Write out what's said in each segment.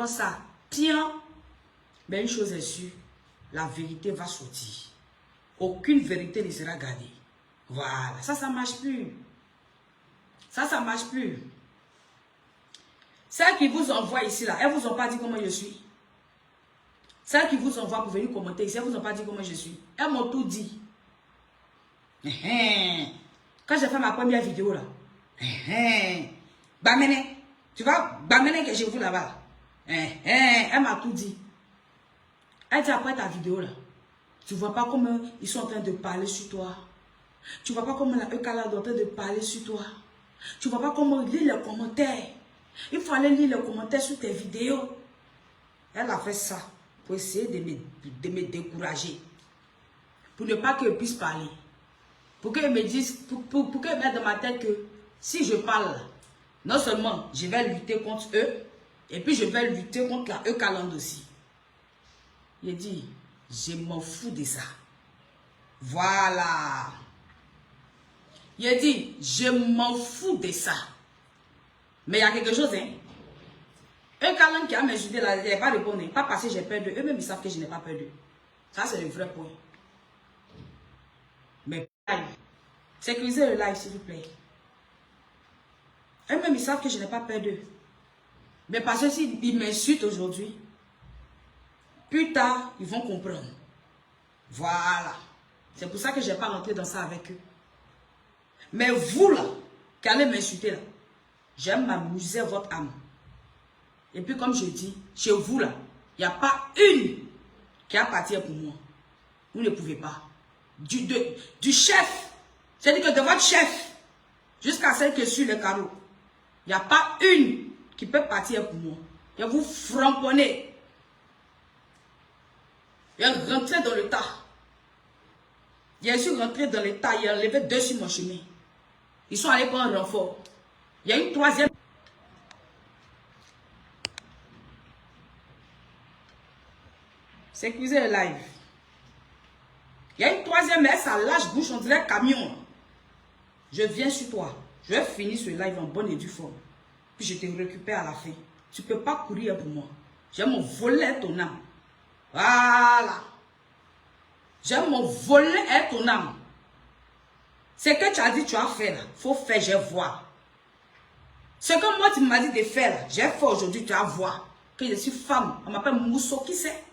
prends ça, tiens. Mais une chose est sûre, la vérité va sortir. Aucune vérité ne sera gardée. Voilà, ça ne marche plus. Ça ne marche plus. Celles qui vous envoient ici, là, elles ne vous ont pas dit comment je suis. Celles qui vous envoient pour venir commenter ici, elles ne vous ont pas dit comment je suis. Elles m'ont tout dit. Quand j'ai fait ma première vidéo, là, Bamene, tu vois, Bamene que j'ai vu là-bas, elle m'a tout dit. Elle dit après ta vidéo, là, tu ne vois pas comment ils sont en train de parler sur toi. Tu ne vois pas comment la Ekala est en train de parler sur toi. Tu ne vois pas comment lire les commentaires. Il faut aller lire les commentaires sur tes vidéos. Elle a fait ça pour essayer de me décourager. Pour ne pas qu'elle puisse parler. Pour qu'elle me dise, pour qu'elle mette dans ma tête que si je parle, non seulement je vais lutter contre eux, et puis je vais lutter contre la Ekala aussi. Il dit, je m'en fous de ça. Voilà. Il dit, je m'en fous de ça. Mais il y a quelque chose, hein. Un câlin qui a m'insulté là, il n'a pas répondu. Pas parce que j'ai peur d'eux. Eux-mêmes, ils savent que je n'ai pas peur d'eux. Ça, c'est le vrai point. Mais sécurisez le live, s'il vous plaît. Eux-mêmes, ils savent que je n'ai pas peur d'eux. Mais parce que s'ils m'insultent aujourd'hui, plus tard, ils vont comprendre. Voilà. C'est pour ça que je n'ai pas rentré dans ça avec eux. Mais vous, là, qui allez m'insulter, là, j'aime m'amuser votre âme. Et puis, comme je dis, chez vous, là, il n'y a pas une qui a parti pour moi. Vous ne pouvez pas. Du chef, c'est-à-dire que de votre chef, jusqu'à celle qui est sur le carreau, il n'y a pas une qui peut partir pour moi. Et vous framponnez. Et rentrez dans le tas. Je suis rentré dans le tas, il a enlevé 2 sur mon chemin. Ils sont allés prendre un renfort. Il y a une 3e. Sécurisez le live. Il y a une 3e, mais ça lâche bouche, on dirait camion. Je viens sur toi. Je vais finir ce live en bonne et due forme. Puis je te récupère à la fin. Tu ne peux pas courir pour moi. J'ai mon voler ton âme. Voilà. J'ai mon voler ton âme. Ce que tu as dit, tu as fait là. Il faut faire, je vois. Ce que moi, tu m'as dit de faire là, j'ai fait aujourd'hui, tu vas voir. Que je suis femme. On m'appelle Mousso, qui c'est?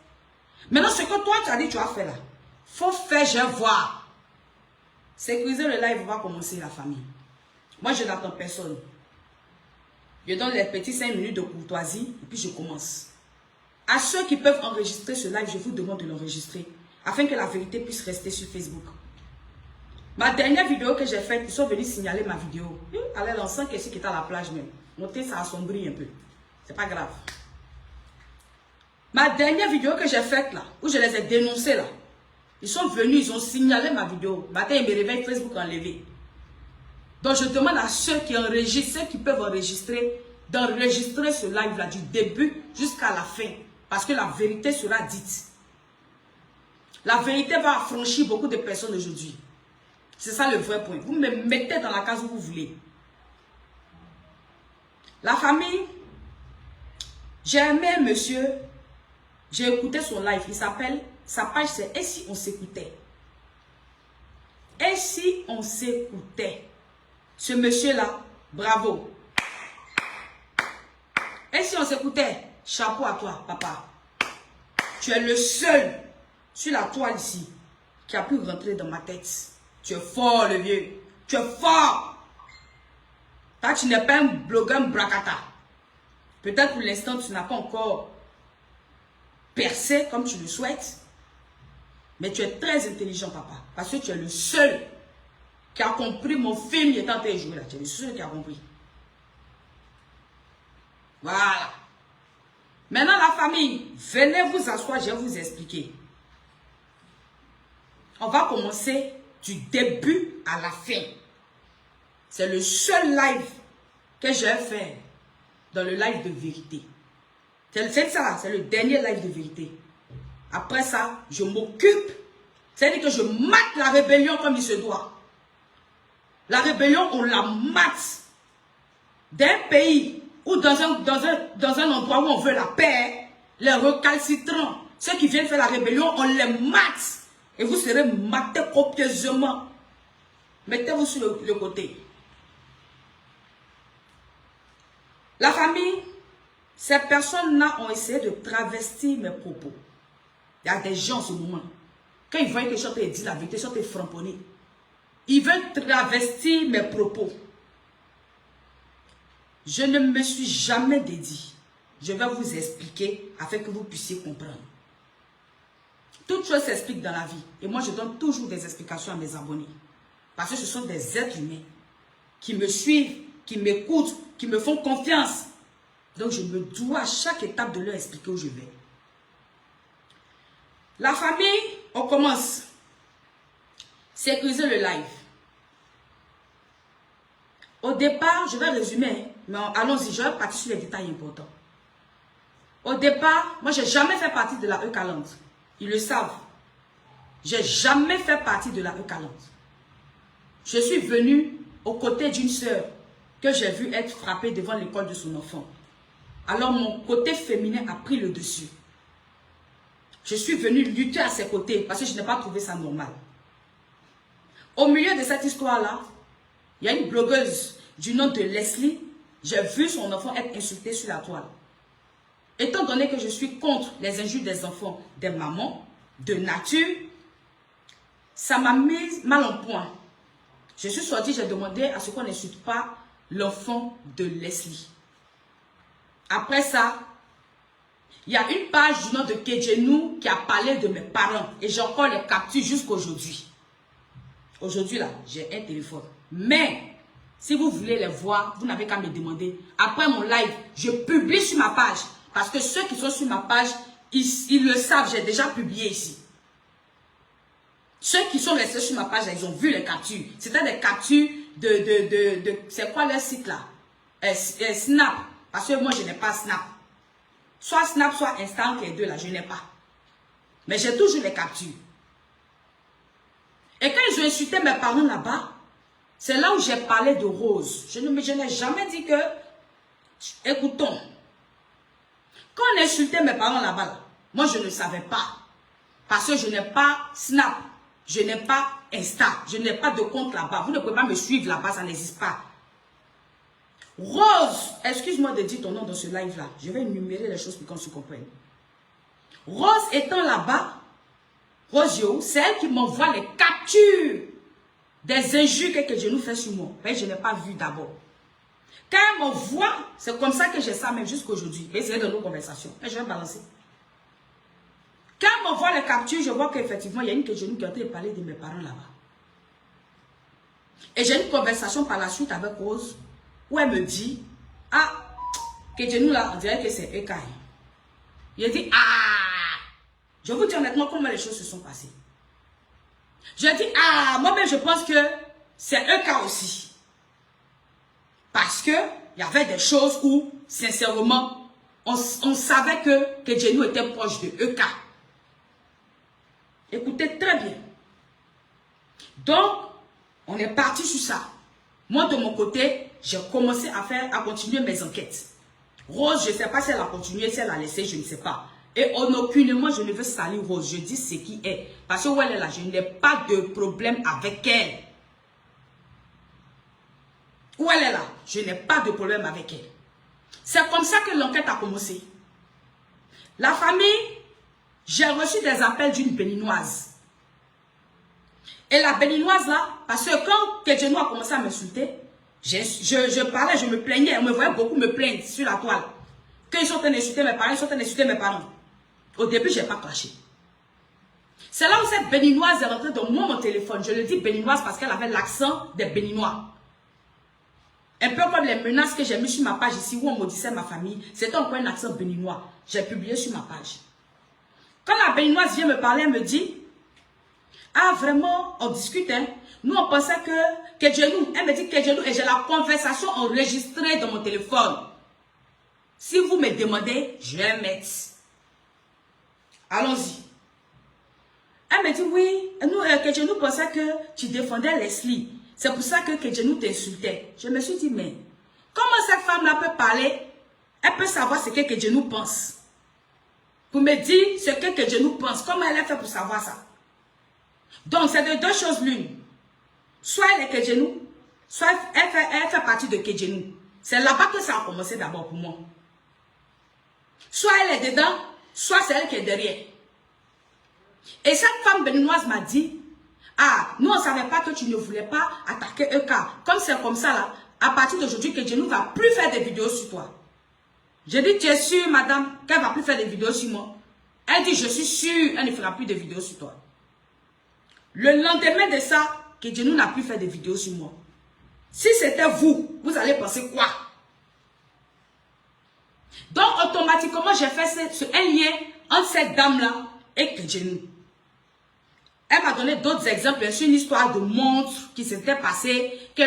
Maintenant, ce que toi, tu as dit, tu as fait là. Il faut faire, je vois. Sécuriser le live va commencer, la famille. Moi, je n'attends personne. Je donne les petits 5 minutes de courtoisie et puis je commence. À ceux qui peuvent enregistrer ce live, je vous demande de l'enregistrer afin que la vérité puisse rester sur Facebook. Ma dernière vidéo que j'ai faite, ils sont venus signaler ma vidéo. Allez, l'ensemble qui est à la plage même. Notez, ça assombrit un peu. C'est pas grave. Ma dernière vidéo que j'ai faite là, où je les ai dénoncés là, ils sont venus, ils ont signalé ma vidéo. Matin, ils me réveillent, Facebook enlevé. Donc je demande à ceux qui enregistrent, ceux qui peuvent enregistrer, d'enregistrer ce live là du début jusqu'à la fin. Parce que la vérité sera dite. La vérité va affranchir beaucoup de personnes aujourd'hui. C'est ça le vrai point. Vous me mettez dans la case où vous voulez. La famille, j'ai aimé monsieur, j'ai écouté son live, il s'appelle, sa page c'est « Et si on s'écoutait » ? Et si on s'écoutait? Ce monsieur-là, bravo. Et si on s'écoutait? Chapeau à toi, papa. Tu es le seul sur la toile ici qui a pu rentrer dans ma tête. Tu es fort, le vieux. Tu es fort. Toi, tu n'es pas un blogueur bracata. Peut-être pour l'instant, tu n'as pas encore percé comme tu le souhaites. Mais tu es très intelligent, papa. Parce que tu es le seul qui a compris mon film qui est en train de jouer là. Tu es le seul qui a compris. Voilà. Maintenant, la famille, venez vous asseoir, je vais vous expliquer. On va commencer du début à la fin. C'est le seul live que je vais faire dans le live de vérité. C'est ça, c'est le dernier live de vérité. Après ça, je m'occupe. C'est-à-dire que je mate la rébellion comme il se doit. La rébellion, on la mate. D'un pays ou dans un endroit où on veut la paix, les recalcitrants, ceux qui viennent faire la rébellion, on les mate. Et vous serez matés copieusement. Mettez-vous sur le côté. La famille, ces personnes-là ont essayé de travestir mes propos. Il y a des gens en ce moment, quand ils voient que je te dis la vérité, je te framponner, ils veulent travestir mes propos. Je ne me suis jamais dédié. Je vais vous expliquer afin que vous puissiez comprendre. Toute chose s'explique dans la vie. Et moi, je donne toujours des explications à mes abonnés. Parce que ce sont des êtres humains qui me suivent, qui m'écoutent, qui me font confiance. Donc, je me dois à chaque étape de leur expliquer où je vais. La famille, on commence. Sécuriser le live. Au départ, je vais résumer, mais allons-y, je vais partir sur les détails importants. Au départ, moi, je n'ai jamais fait partie de la E40. Ils le savent. Je n'ai jamais fait partie de la E40. Je suis venue aux côtés d'une sœur que j'ai vue être frappée devant l'école de son enfant. Alors, mon côté féminin a pris le dessus. Je suis venue lutter à ses côtés parce que je n'ai pas trouvé ça normal. Au milieu de cette histoire-là, il y a une blogueuse du nom de Leslie. J'ai vu son enfant être insulté sur la toile. Étant donné que je suis contre les injures des enfants, des mamans, de nature, ça m'a mis mal en point. Je suis sortie, j'ai demandé à ce qu'on n'insulte pas l'enfant de Leslie. Après ça, il y a une page du nom de Kedjenou qui a parlé de mes parents. Et j'ai encore les captures jusqu'à aujourd'hui. Aujourd'hui, là, j'ai un téléphone. Mais, si vous voulez les voir, vous n'avez qu'à me demander. Après mon live, je publie sur ma page. Parce que ceux qui sont sur ma page, ils le savent, j'ai déjà publié ici. Ceux qui sont restés sur ma page, là, ils ont vu les captures. C'était des captures c'est quoi leur site là? Snap. Parce que moi, je n'ai pas Snap. Soit Snap, soit Insta, les deux là, je n'ai pas. Mais j'ai toujours les captures. Et quand ils ont insulté mes parents là-bas, c'est là où j'ai parlé de Rose. Je n'ai jamais dit que... Écoutons. Quand on insultait mes parents là-bas, là, moi je ne savais pas. Parce que je n'ai pas Snap. Je n'ai pas Insta. Je n'ai pas de compte là-bas. Vous ne pouvez pas me suivre là-bas, ça n'existe pas. Rose, excuse-moi de dire ton nom dans ce live-là. Je vais énumérer les choses pour qu'on se comprenne. Rose étant là-bas, Rosio, c'est elle qui m'envoie les captures des injures que Kedjenou fait sur moi. Mais je n'ai pas vu d'abord. Quand elle m'envoie, c'est comme ça que j'ai ça même jusqu'à aujourd'hui. Mais c'est dans nos conversations. Mais je vais balancer. Quand elle m'envoie les captures, je vois qu'effectivement, il y a une Kedjenou qui a été parler de mes parents là-bas. Et j'ai une conversation par la suite avec Rose, où elle me dit, ah, Kedjenou là, on dirait que c'est EK. Il dit, ah, je vous dis honnêtement comment les choses se sont passées. Je dis, ah, moi-même je pense que c'est EK aussi. Parce que il y avait des choses où, sincèrement, on savait que Kedjenou était proche de EK. Écoutez très bien. Donc, on est parti sur ça. Moi, de mon côté, j'ai commencé à continuer mes enquêtes. Rose, je ne sais pas si elle a continué, si elle a laissé, je ne sais pas. Et aucunement, je ne veux salir Rose. Je dis ce qui est. Parce que où elle est là, je n'ai pas de problème avec elle. Où elle est là, je n'ai pas de problème avec elle. C'est comme ça que l'enquête a commencé. La famille, j'ai reçu des appels d'une béninoise. Et la béninoise là, parce que quand Kedjenou a commencé à m'insulter, je parlais, je me plaignais, on me voyait beaucoup me plaindre sur la toile. Quand ils sont en train d'insulter mes parents, ils sont en train d'insulter mes parents. Au début, je n'ai pas clashé. C'est là où cette béninoise est rentrée dans mon téléphone. Je le dis béninoise parce qu'elle avait l'accent des béninois. Un peu comme les menaces que j'ai mis sur ma page ici, où on maudissait ma famille, c'était encore un accent béninois. J'ai publié sur ma page. Quand la béninoise vient me parler, elle me dit, ah vraiment, on discute, hein. Nous on pensait que Kedjenou, elle me dit Kedjenou, et j'ai la conversation enregistrée dans mon téléphone. Si vous me demandez, je vais mettre. Allons-y. Elle me dit, oui, nous, Kedjenou pensait que tu défendais Leslie. C'est pour ça que Kedjenou t'insultait. Je me suis dit, mais comment cette femme-là peut parler Elle peut savoir ce que Kedjenou pense. Pour me dire ce que Kedjenou pense. Comment elle a fait pour savoir ça? Donc, c'est de deux choses l'une. Soit elle est Kedjenou, soit elle fait partie de Kedjenou. C'est là-bas que ça a commencé d'abord pour moi. Soit elle est dedans, soit c'est elle qui est derrière. Et cette femme béninoise m'a dit, ah, nous on ne savait pas que tu ne voulais pas attaquer Eka. Comme c'est comme ça là, à partir d'aujourd'hui, Kedjenou ne va plus faire des vidéos sur toi. J'ai dit, tu es sûre, madame, qu'elle ne va plus faire des vidéos sur moi? Elle dit, je suis sûre, elle ne fera plus de vidéos sur toi. Le lendemain de ça, Kedjenou n'a plus fait de vidéos sur moi. Si c'était vous, vous allez penser quoi? Donc, automatiquement, j'ai fait un lien entre cette dame-là et Kedjenou. Elle m'a donné d'autres exemples. Bien sûr, une histoire de montre qui s'était passée, que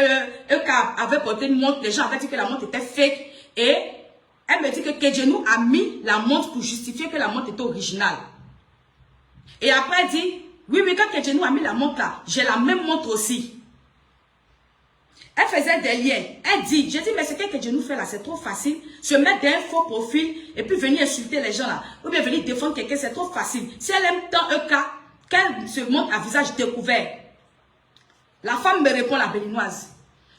Eka avait porté une montre, les gens avaient dit que la montre était fake. Et elle me dit que Kedjenou a mis la montre pour justifier que la montre était originale. Et après, elle dit, oui, mais quand Kedjenou a mis la montre là, j'ai la même montre aussi. Elle faisait des liens. Elle dit, j'ai dit, mais ce que Kedjenou fait là, c'est trop facile. Se mettre d'un faux profil et puis venir insulter les gens là. Ou bien venir défendre quelqu'un, c'est trop facile. Si elle aime tant Eka, qu'elle se montre à visage découvert. La femme me répond, la béninoise.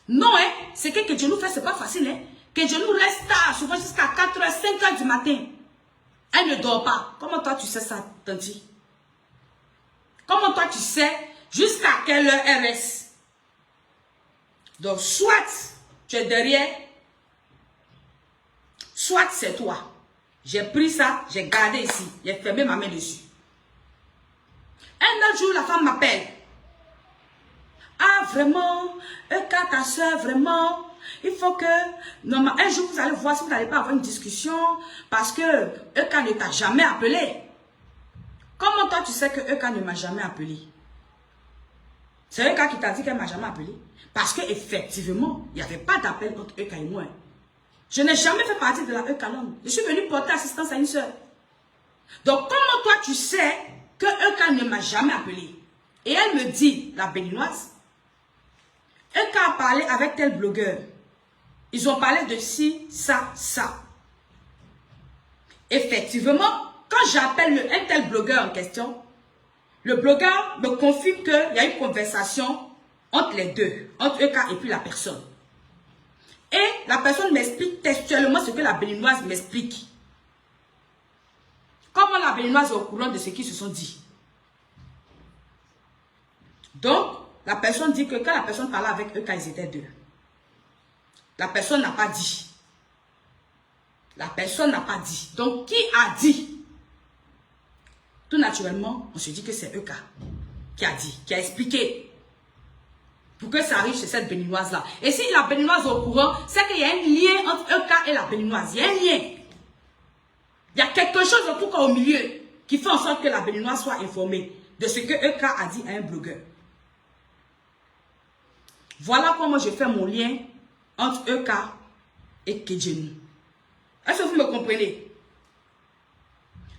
Non, hein, ce que Kedjenou fait, c'est pas facile. Hein. Kedjenou reste tard, souvent jusqu'à 4h, 5h du matin. Elle ne dort pas. Comment toi tu sais ça, Tanti? Comment toi tu sais jusqu'à quelle heure elle reste? Donc, soit tu es derrière, soit c'est toi. J'ai pris ça, j'ai gardé ici, j'ai fermé ma main dessus. Un autre jour, la femme m'appelle. Ah, vraiment, Eka, ta soeur, vraiment, il faut que... Non, un jour, vous allez voir si vous n'allez pas avoir une discussion parce que Eka ne t'a jamais appelé. Comment toi, tu sais que Eka ne m'a jamais appelé? C'est Eka qui t'a dit qu'elle ne m'a jamais appelé. Parce qu'effectivement, il n'y avait pas d'appel entre Eka et moi. Je n'ai jamais fait partie de la Eka Land. Je suis venue porter assistance à une soeur. Donc, comment toi, tu sais que Eka ne m'a jamais appelé? Et elle me dit, la béninoise, Eka a parlé avec tel blogueur. Ils ont parlé de ci, ça, ça. Effectivement, quand j'appelle un tel blogueur en question, le blogueur me confirme qu'il y a une conversation entre les deux, entre Eka et puis la personne. Et la personne m'explique textuellement ce que la béninoise m'explique. Comment la béninoise est au courant de ce qu'ils se sont dit. Donc, la personne dit que quand la personne parlait avec Eka, ils étaient deux. La personne n'a pas dit. La personne n'a pas dit. Donc, qui a dit? Tout naturellement, on se dit que c'est Eka qui a dit, qui a expliqué. Pour que ça arrive chez cette béninoise-là. Et si la béninoise est au courant, c'est qu'il y a un lien entre Eka et la béninoise. Il y a un lien. Il y a quelque chose en tout cas au milieu qui fait en sorte que la béninoise soit informée de ce que Eka a dit à un blogueur. Voilà comment je fais mon lien entre Eka et Kedjenou. Est-ce que vous me comprenez?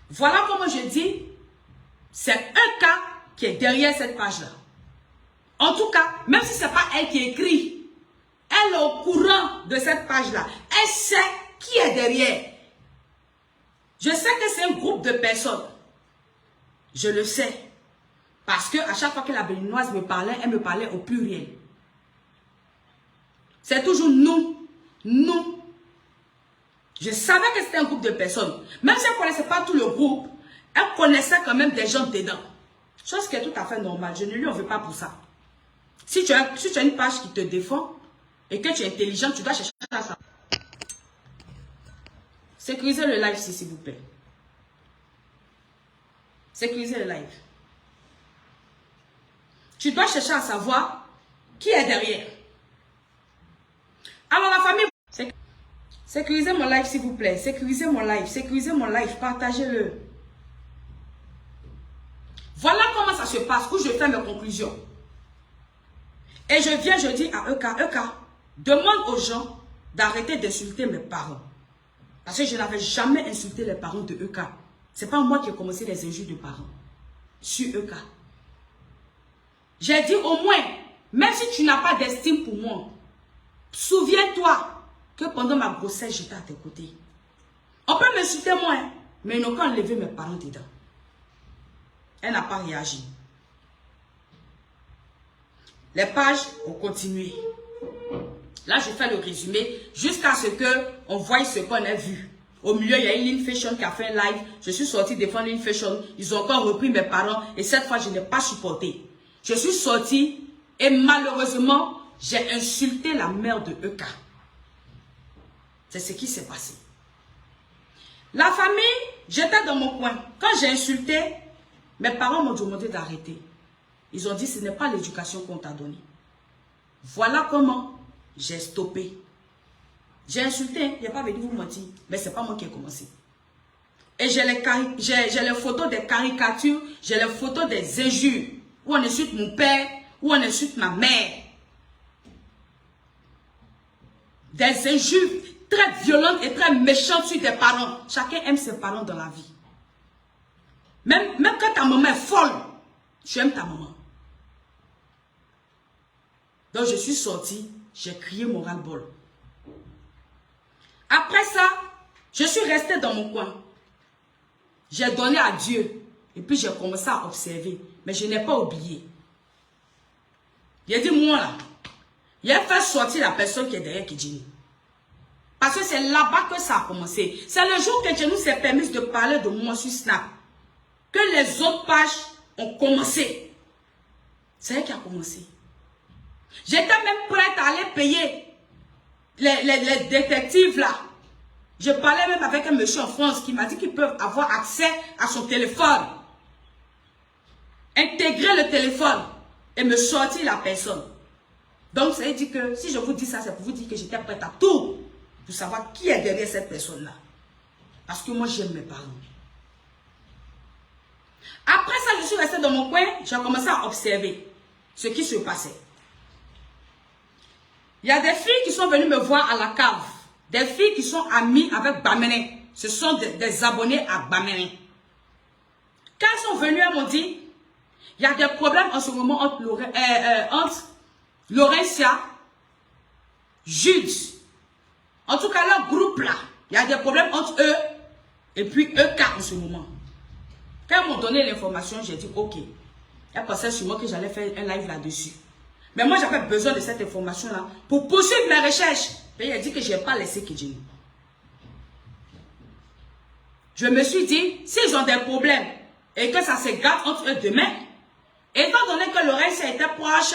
Voilà comment je dis, c'est Eka qui est derrière cette page-là. En tout cas, même si ce n'est pas elle qui écrit, elle est au courant de cette page-là. Elle sait qui est derrière. Je sais que c'est un groupe de personnes. Je le sais. Parce que à chaque fois que la béninoise me parlait, elle me parlait au pluriel. C'est toujours nous. Nous. Je savais que c'était un groupe de personnes. Même si elle ne connaissait pas tout le groupe, elle connaissait quand même des gens dedans. Chose qui est tout à fait normale. Je ne lui en veux pas pour ça. Si tu as une page qui te défend et que tu es intelligent, tu dois chercher à ça. Sécurisez le live s'il vous plaît. Sécurisez le live. Tu dois chercher à savoir qui est derrière. Alors la famille, sécurisez mon live s'il vous plaît. Sécurisez mon live, partagez-le. Voilà comment ça se passe, où je fais mes conclusions. Et je dis à Eka, demande aux gens d'arrêter d'insulter mes parents. Parce que je n'avais jamais insulté les parents de Eka. Ce n'est pas moi qui ai commencé les injures de parents. Sur Eka. J'ai dit au moins, même si tu n'as pas d'estime pour moi, souviens-toi que pendant ma grossesse, j'étais à tes côtés. On peut m'insulter moi, hein, mais ils n'ont qu'à enlever mes parents dedans. Elle n'a pas réagi. Les pages ont continué. Là, je fais le résumé jusqu'à ce qu'on voie ce qu'on a vu. Au milieu, il y a une Lynn Fashion qui a fait un live. Je suis sortie défendre Lynn Fashion. Ils ont encore repris mes parents. Et cette fois, je n'ai pas supporté. Je suis sortie et malheureusement, j'ai insulté la mère de EK. C'est ce qui s'est passé. La famille, j'étais dans mon coin. Quand j'ai insulté, mes parents m'ont demandé d'arrêter. Ils ont dit, ce n'est pas l'éducation qu'on t'a donnée. Voilà comment j'ai stoppé. J'ai insulté, il n'y a pas venu vous mentir, mais ce n'est pas moi qui ai commencé. Et j'ai les photos des caricatures, j'ai les photos des injures, où on insulte mon père, où on insulte ma mère. Des injures très violentes et très méchantes sur des parents. Chacun aime ses parents dans la vie. Même quand ta maman est folle, tu aimes ta maman. Donc je suis sortie, j'ai crié mon ras-le-bol. Après ça, je suis restée dans mon coin. J'ai donné à Dieu. Et puis j'ai commencé à observer. Mais je n'ai pas oublié. Il a dit, moi là, il a fait sortir la personne qui est derrière Kidjini. Parce que c'est là-bas que ça a commencé. C'est le jour que Kidjini s'est permis de parler de moi sur Snap. Que les autres pages ont commencé. C'est elle qui a commencé. J'étais même prête à aller payer les détectives là. Je parlais même avec un monsieur en France qui m'a dit qu'ils peuvent avoir accès à son téléphone. Intégrer le téléphone et me sortir la personne. Donc ça veut dire que si je vous dis ça, c'est pour vous dire que j'étais prête à tout pour savoir qui est derrière cette personne-là. Parce que moi j'aime mes parents. Après ça, je suis restée dans mon coin, j'ai commencé à observer ce qui se passait. Il y a des filles qui sont venues me voir à la cave. Des filles qui sont amies avec Bamene. Ce sont des abonnés à Bamene. Quand elles sont venues, elles m'ont dit, il y a des problèmes en ce moment entre Laurentia, Jude. En tout cas, leur groupe là, il y a des problèmes entre eux et puis EK en ce moment. Quand elles m'ont donné l'information, j'ai dit ok. Elles pensaient sur moi que j'allais faire un live là-dessus. Mais moi, j'avais besoin de cette information-là pour poursuivre mes recherches. Et il a dit que je n'ai pas laissé Kidjini. Je me suis dit, s'ils ont des problèmes et que ça se gâte entre eux demain, étant donné que Laurentia était proche,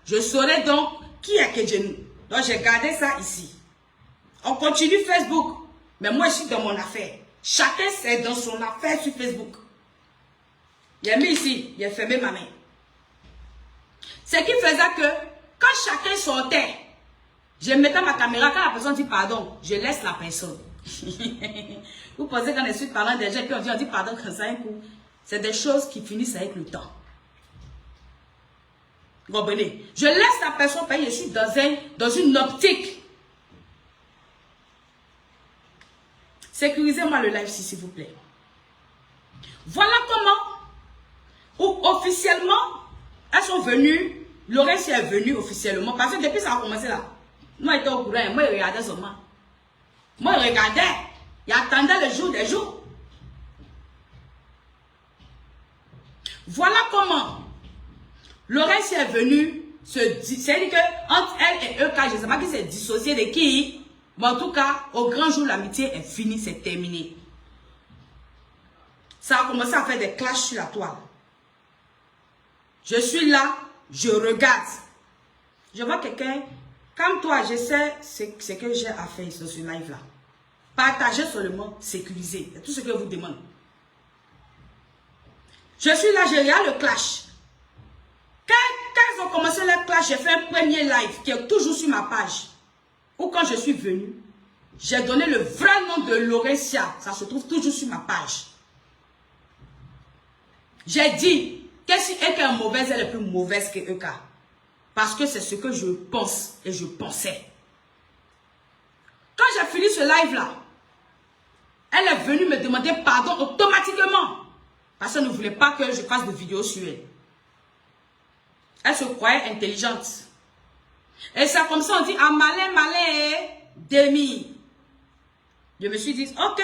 je saurais donc qui est Kidjini. Donc, j'ai gardé ça ici. On continue Facebook. Mais moi, je suis dans mon affaire. Chacun c'est dans son affaire sur Facebook. Il a mis ici, il a fermé ma main. Ce qui faisait que, quand chacun sortait, je mettais ma caméra, quand la personne dit pardon, je laisse la personne. Vous pensez qu'on est sur parlant des gens, puis on dit pardon comme ça un coup. C'est des choses qui finissent avec le temps. Vous comprenez? Je laisse la personne parce que je suis dans une optique. Sécurisez-moi le live s'il vous plaît. Voilà comment, ou officiellement, elles sont venues. Laurentia est venue officiellement. Parce que depuis ça a commencé là. Moi, j'étais au courant. Moi, je regardais seulement. Moi, je regardais. J'attendais le jour des jours. Voilà comment Laurentia est venue se dire. C'est-à-dire qu'entre elle et EK, je ne sais pas qui s'est dissocié de qui. Mais en tout cas, au grand jour, l'amitié est finie, c'est terminé. Ça a commencé à faire des clashs sur la toile. Je suis là. Je regarde. Je vois quelqu'un, comme toi, je sais ce que j'ai à faire sur ce live-là. Partagez seulement, sécuriser. C'est tout ce que je vous demande. Je suis là, je regarde le clash. Quand ils ont commencé le clash, j'ai fait un premier live qui est toujours sur ma page. Ou quand je suis venue, j'ai donné le vrai nom de Laurentia. Ça se trouve toujours sur ma page. J'ai dit, que si EK est mauvaise, elle est plus mauvaise que EK. Parce que c'est ce que je pense et je pensais. Quand j'ai fini ce live-là, elle est venue me demander pardon automatiquement. Parce qu'elle ne voulait pas que je fasse de vidéos sur elle. Elle se croyait intelligente. Et c'est comme ça on dit, ah malin, malin, demi. Je me suis dit, ok,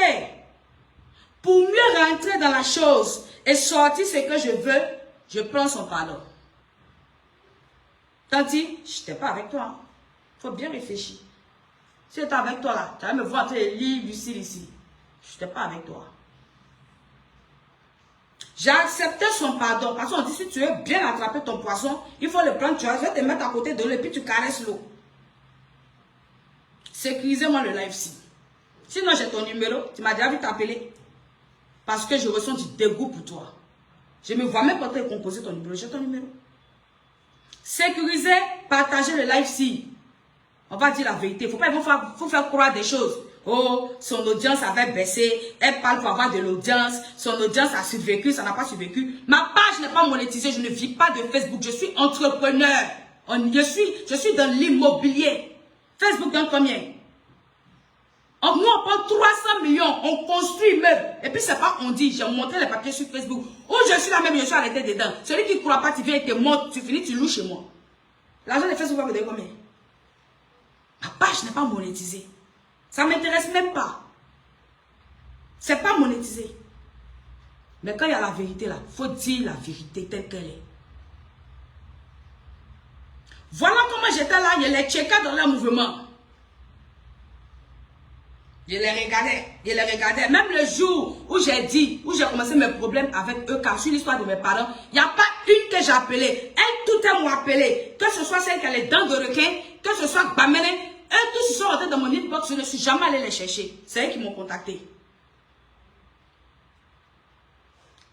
pour mieux rentrer dans la chose et sortir ce que je veux, je prends son pardon. Tanti, je n'étais pas avec toi. Il faut bien réfléchir. Si j'étais avec toi là, tu allais me voir les livres ici. Je n'étais pas avec toi. J'ai accepté son pardon. Parce qu'on dit, si tu veux bien attraper ton poisson, il faut le prendre, tu vas te mettre à côté de l'eau et puis tu caresses l'eau. Sécurisez-moi le live-ci. Sinon, j'ai ton numéro. Tu m'as déjà vu t'appeler. Parce que je ressens du dégoût pour toi. Je ne me vois même pas te composer ton numéro. J'ai ton numéro. Sécurisez, partagez le live-ci. On va dire la vérité. Faut faire croire des choses. Oh, son audience avait baissé. Elle parle pour avoir de l'audience. Son audience a survécu, ça n'a pas survécu. Ma page n'est pas monétisée. Je ne vis pas de Facebook. Je suis entrepreneur. Je suis dans l'immobilier. Facebook donne combien? Nous, on prend 300 millions. On construit immeuble. Et puis, c'est pas on dit. J'ai montré les papiers sur Facebook. Où je suis là même, je suis arrêté dedans. Celui qui ne croit pas, tu viens et te montre. Tu finis, tu loues chez moi. L'argent de Facebook va me donner combien? Ma page n'est pas monétisée. Ça ne m'intéresse même pas. C'est pas monétisé. Mais quand il y a la vérité là, il faut dire la vérité telle qu'elle est. Voilà comment j'étais là, je les checkais dans leur mouvement. Je les regardais. Même le jour où j'ai commencé mes problèmes avec eux, car sur l'histoire de mes parents, il n'y a pas une que j'ai appelée. Elles toutes elles m'ont appelé. Que ce soit celle qui a les dents de requin, que ce soit Bamene, elles tous se sont rentrées dans mon inbox, je ne suis jamais allé les chercher. C'est elles qui m'ont contacté.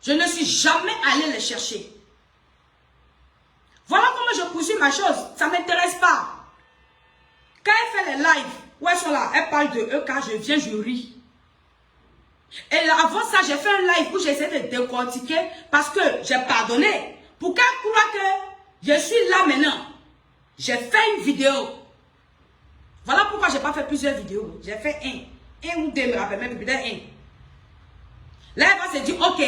Je ne suis jamais allé les chercher. Voilà comment je poursuis ma chose. Ça ne m'intéresse pas. Quand elle fait les lives, où elles sont là, elles parlent de eux, quand je viens, je ris. Et là, avant ça, j'ai fait un live où j'essaie de décortiquer parce que j'ai pardonné. Pour qu'elles croient que je suis là maintenant. J'ai fait une vidéo. Voilà pourquoi je n'ai pas fait plusieurs vidéos. J'ai fait un ou deux, je me rappelle même peut-être un. Là, elle va se dire, ok,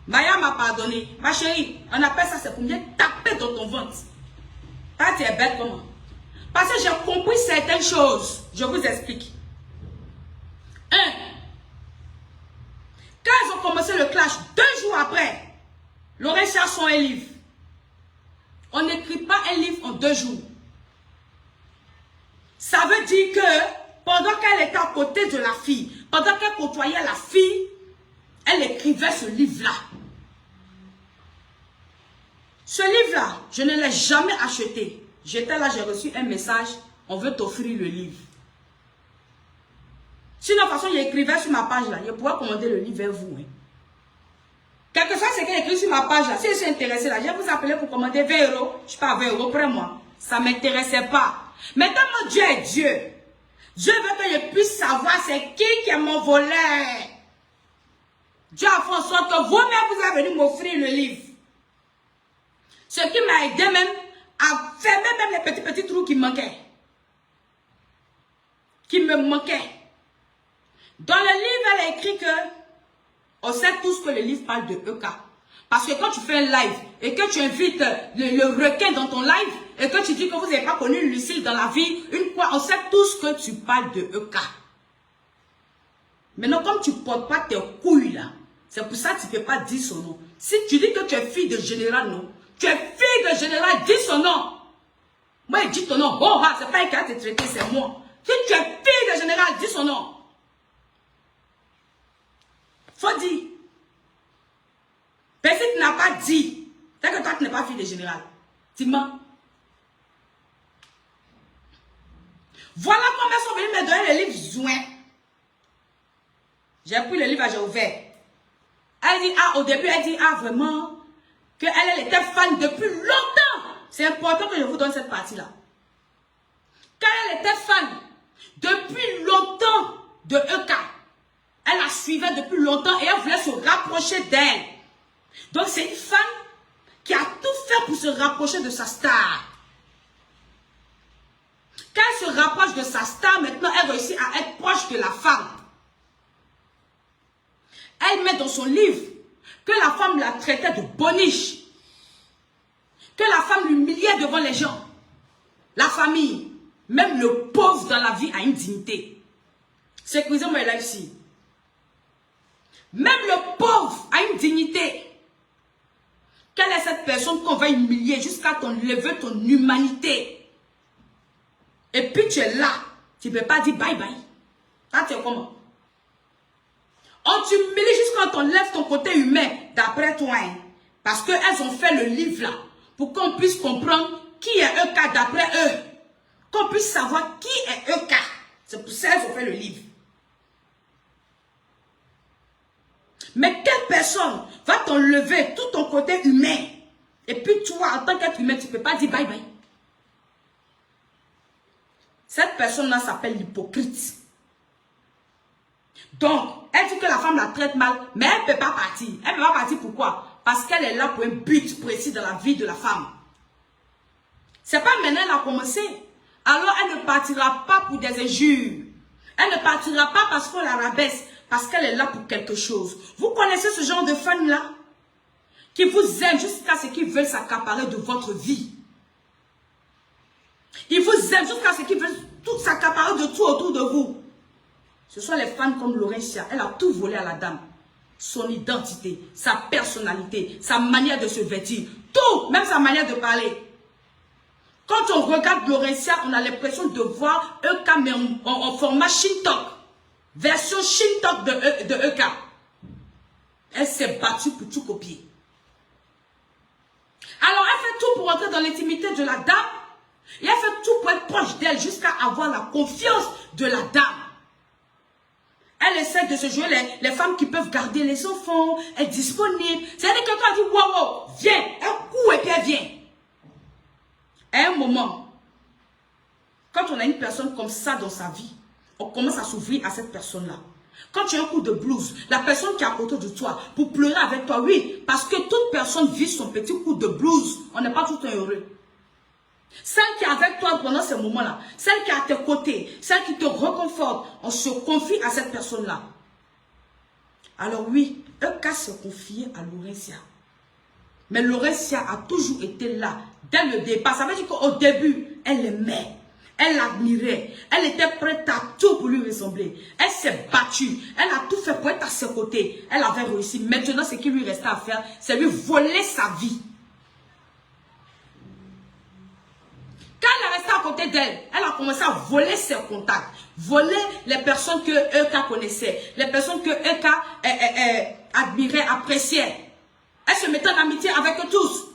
Maya m'a pardonné. Ma chérie, on appelle ça, c'est pour bien taper dans ton ventre. Ah, tu es bête comment? Parce que j'ai compris certaines choses. Je vous explique. 1. Quand ils ont commencé le clash, 2 jours après, Lorraine cherche son livre. On n'écrit pas un livre en 2 jours. Ça veut dire que pendant qu'elle était à côté de la fille, pendant qu'elle côtoyait la fille, elle écrivait ce livre-là. Ce livre-là, je ne l'ai jamais acheté. J'étais là, j'ai reçu un message, on veut t'offrir le livre. Sinon, de toute façon, il écrivait sur ma page là, je pourrais commander le livre vers vous. Hein. Quel que soit ce qu'il écrit sur ma page là, si je suis intéressé là, je vais vous appeler pour commander 20 €. Je ne suis pas à 20 € près moi. Ça ne m'intéressait pas. Mais tellement Dieu est Dieu. Dieu veut que je puisse savoir c'est qui est mon voleur. Dieu a fait en sorte que vous-même vous avez venu m'offrir le livre. Ce qui m'a aidé même à fermer même les petits trous qui manquaient. Qui me manquaient. Dans le livre, elle a écrit que on sait tous que le livre parle de EK. Parce que quand tu fais un live et que tu invites le requin dans ton live et que tu dis que vous n'avez pas connu Lucille dans la vie, une fois, on sait tous que tu parles de EK. Maintenant, comme tu ne portes pas tes couilles là, c'est pour ça que tu ne peux pas dire son nom. Si tu dis que tu es fille de général, non. Tu es fille de général, dis son nom. Moi, dis ton nom. Oh, c'est pas un qui a te traité, c'est moi. Si tu es fille de général, dis son nom. Faut dire. Mais si tu n'as pas dit, c'est que toi, tu n'es pas fille de général. Tu mens. Voilà comment ils sont venus me donner le livre Zouin. J'ai pris le livre, j'ai ouvert. Elle dit, ah, au début, elle dit, ah, vraiment, qu'elle était fan depuis longtemps. C'est important que je vous donne cette partie-là. Quand elle était fan depuis longtemps de EK, elle la suivait depuis longtemps et elle voulait se rapprocher d'elle. Donc, c'est une femme qui a tout fait pour se rapprocher de sa star. Quand elle se rapproche de sa star, maintenant, elle réussit à être proche de la femme. Elle met dans son livre que la femme la traitait de boniche. Que la femme l'humiliait devant les gens. La famille, même le pauvre dans la vie a une dignité. Sécurisez mon live ici. Même le pauvre a une dignité. Quelle est cette personne qu'on va humilier jusqu'à t'enlever ton humanité? Et puis tu es là. Tu ne peux pas dire bye bye. Là, tu es comment? On t'humilie jusqu'à t'enlève ton côté humain, d'après toi. Hein? Parce qu'elles ont fait le livre là. Pour qu'on puisse comprendre qui est Eka d'après eux. Qu'on puisse savoir qui est Eka. C'est pour ça qu'elles ont fait le livre. Mais quelle personne va t'enlever tout ton côté humain? Et puis toi, en tant qu'être humain, tu ne peux pas dire bye bye. Cette personne-là s'appelle l'hypocrite. Donc, elle dit que la femme la traite mal, mais elle ne peut pas partir. Elle ne peut pas partir pourquoi? Parce qu'elle est là pour un but précis dans la vie de la femme. C'est pas maintenant qu'elle a commencé. Alors, elle ne partira pas pour des injures. Elle ne partira pas parce qu'on la rabaisse. Parce qu'elle est là pour quelque chose. Vous connaissez ce genre de femmes-là? Qui vous aiment jusqu'à ce qu'ils veulent s'accaparer de votre vie. Ils vous aiment jusqu'à ce qu'ils veulent tout s'accaparer de tout autour de vous. Ce sont les femmes comme Laurentia. Elle a tout volé à la dame. Son identité, sa personnalité, sa manière de se vêtir. Tout, même sa manière de parler. Quand on regarde Laurentia, on a l'impression de voir Eka mais en format Shintok. Version Shintok de Eka. Elle s'est battue pour tout copier. Alors elle fait tout pour entrer dans l'intimité de la dame. Et elle fait tout pour être proche d'elle jusqu'à avoir la confiance de la dame. Elle essaie de se jouer les femmes qui peuvent garder les enfants, être disponibles. C'est-à-dire que quelqu'un dit, wow, viens, un coup et puis elle vient. À un moment, quand on a une personne comme ça dans sa vie, on commence à s'ouvrir à cette personne-là. Quand tu as un coup de blues, la personne qui est à côté de toi, pour pleurer avec toi, oui, parce que toute personne vit son petit coup de blues. On n'est pas tout le temps heureux. Celle qui est avec toi pendant ces moments-là, celle qui est à tes côtés, celle qui te réconforte, on se confie à cette personne-là. Alors oui, Eka se confiait à Laurentia. Mais Laurentia a toujours été là, dès le départ. Ça veut dire qu'au début, elle l'aimait, elle l'admirait, elle était prête à tout pour lui ressembler. Elle s'est battue, elle a tout fait pour être à ses côtés. Elle avait réussi. Maintenant, ce qui lui restait à faire, c'est lui voler sa vie. Quand elle est restée à côté d'elle, elle a commencé à voler ses contacts, voler les personnes que Eka connaissait, les personnes que Eka admirait, appréciait. Elle se mettait en amitié avec eux tous.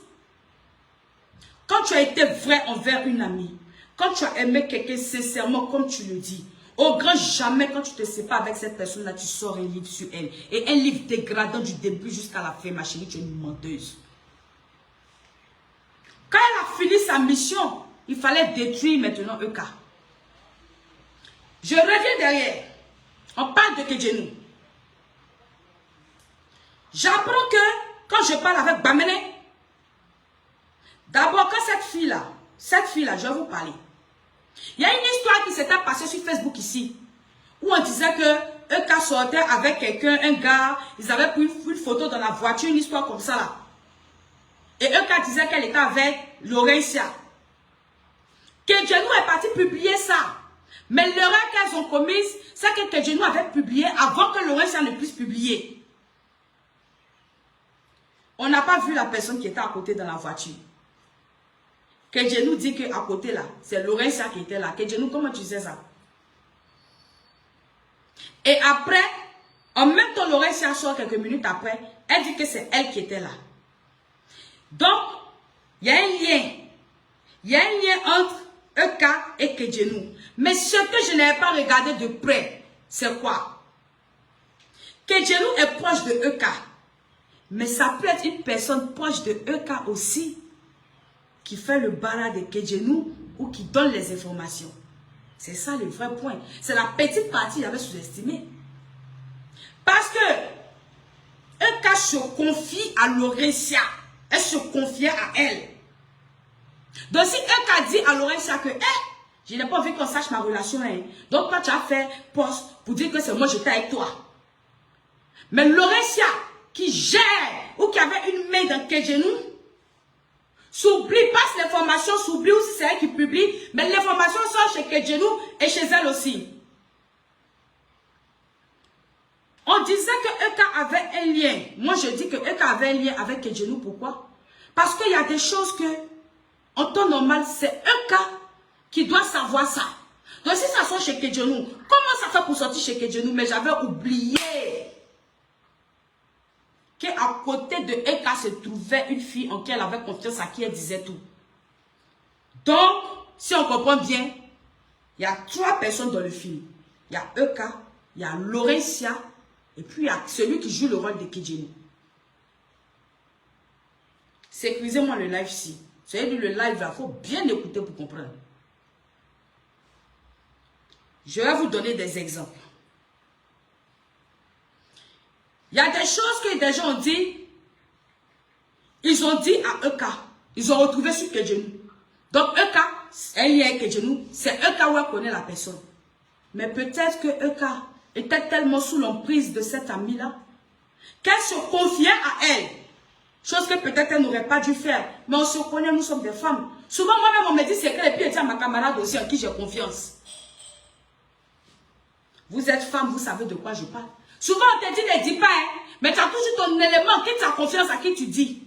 Quand tu as été vrai envers une amie, quand tu as aimé quelqu'un sincèrement comme tu le dis, au grand jamais quand tu te sépares avec cette personne-là, tu sors un livre sur elle. Et un livre dégradant du début jusqu'à la fin, ma chérie, tu es une menteuse. Quand elle a fini sa mission, il fallait détruire maintenant Eka. Je reviens derrière. On parle de Kedjenou. J'apprends que quand je parle avec Bamene, d'abord quand cette fille-là, je vais vous parler. Il y a une histoire qui s'était passée sur Facebook ici, où on disait que Eka sortait avec quelqu'un, un gars, ils avaient pris une photo dans la voiture, une histoire comme ça là. Et Eka disait qu'elle était avec Laurentia. Kedjenou est parti publier ça. Mais l'erreur qu'elles ont commise, c'est que Kedjenou avait publié avant que Laurentia ne puisse publier. On n'a pas vu la personne qui était à côté dans la voiture. Kedjenou dit qu'à côté là, c'est Laurentia qui était là. Kedjenou, comment tu sais ça? Et après, en même temps, Laurentia sort quelques minutes après, elle dit que c'est elle qui était là. Donc, il y a un lien. Il y a un lien entre Eka et Kedjenou. Mais ce que je n'avais pas regardé de près, c'est quoi? Kedjenou est proche de Eka. Mais ça peut être une personne proche de Eka aussi, qui fait le bara de Kedjenou ou qui donne les informations. C'est ça le vrai point. C'est la petite partie qu'il avait sous-estimée. Parce que Eka se confie à Laurentia. Elle se confiait à elle. Donc si Eka dit à Laurentia que je n'ai pas envie qu'on sache ma relation. Donc toi tu as fait poste pour dire que c'est moi j'étais avec toi. Mais Laurentia qui gère ou qui avait une main dans Kedjenou s'oublie, passe l'information, s'oublie ou si c'est elle qui publie, mais l'information sort chez Kedjenou et chez elle aussi. On disait que Eka avait un lien. Moi, je dis que Eka avait un lien avec Kedjenou. Pourquoi? Parce qu'il y a des choses que, en temps normal, c'est Eka qui doit savoir ça. Donc, si ça sort chez Kedjenou, comment ça fait pour sortir chez Kedjenou? Mais j'avais oublié qu'à côté de Eka se trouvait une fille en qui elle avait confiance, à qui elle disait tout. Donc, si on comprend bien, il y a 3 personnes dans le film. Il y a Eka, il y a Laurentia, et puis il y a celui qui joue le rôle de Kedjenou. Sécurisez-moi le live-ci. Vous savez, le live, il faut bien écouter pour comprendre. Je vais vous donner des exemples. Il y a des choses que des gens ont dit. Ils ont dit à Eka. Ils ont retrouvé sur Kedjenou. Donc Eka, elle y est Kedjenou. C'est Eka où elle connaît la personne. Mais peut-être que Eka était tellement sous l'emprise de cette amie-là qu'elle se confiait à elle. Chose que peut-être elle n'aurait pas dû faire. Mais on se connaît, nous sommes des femmes. Souvent, moi-même, on me dit c'est qu'elle et puis elle dit à ma camarade aussi en qui j'ai confiance. Vous êtes femme, vous savez de quoi je parle. Souvent, on te dit ne dis pas, hein, mais tu as toujours ton élément, qui tu as confiance à qui tu dis.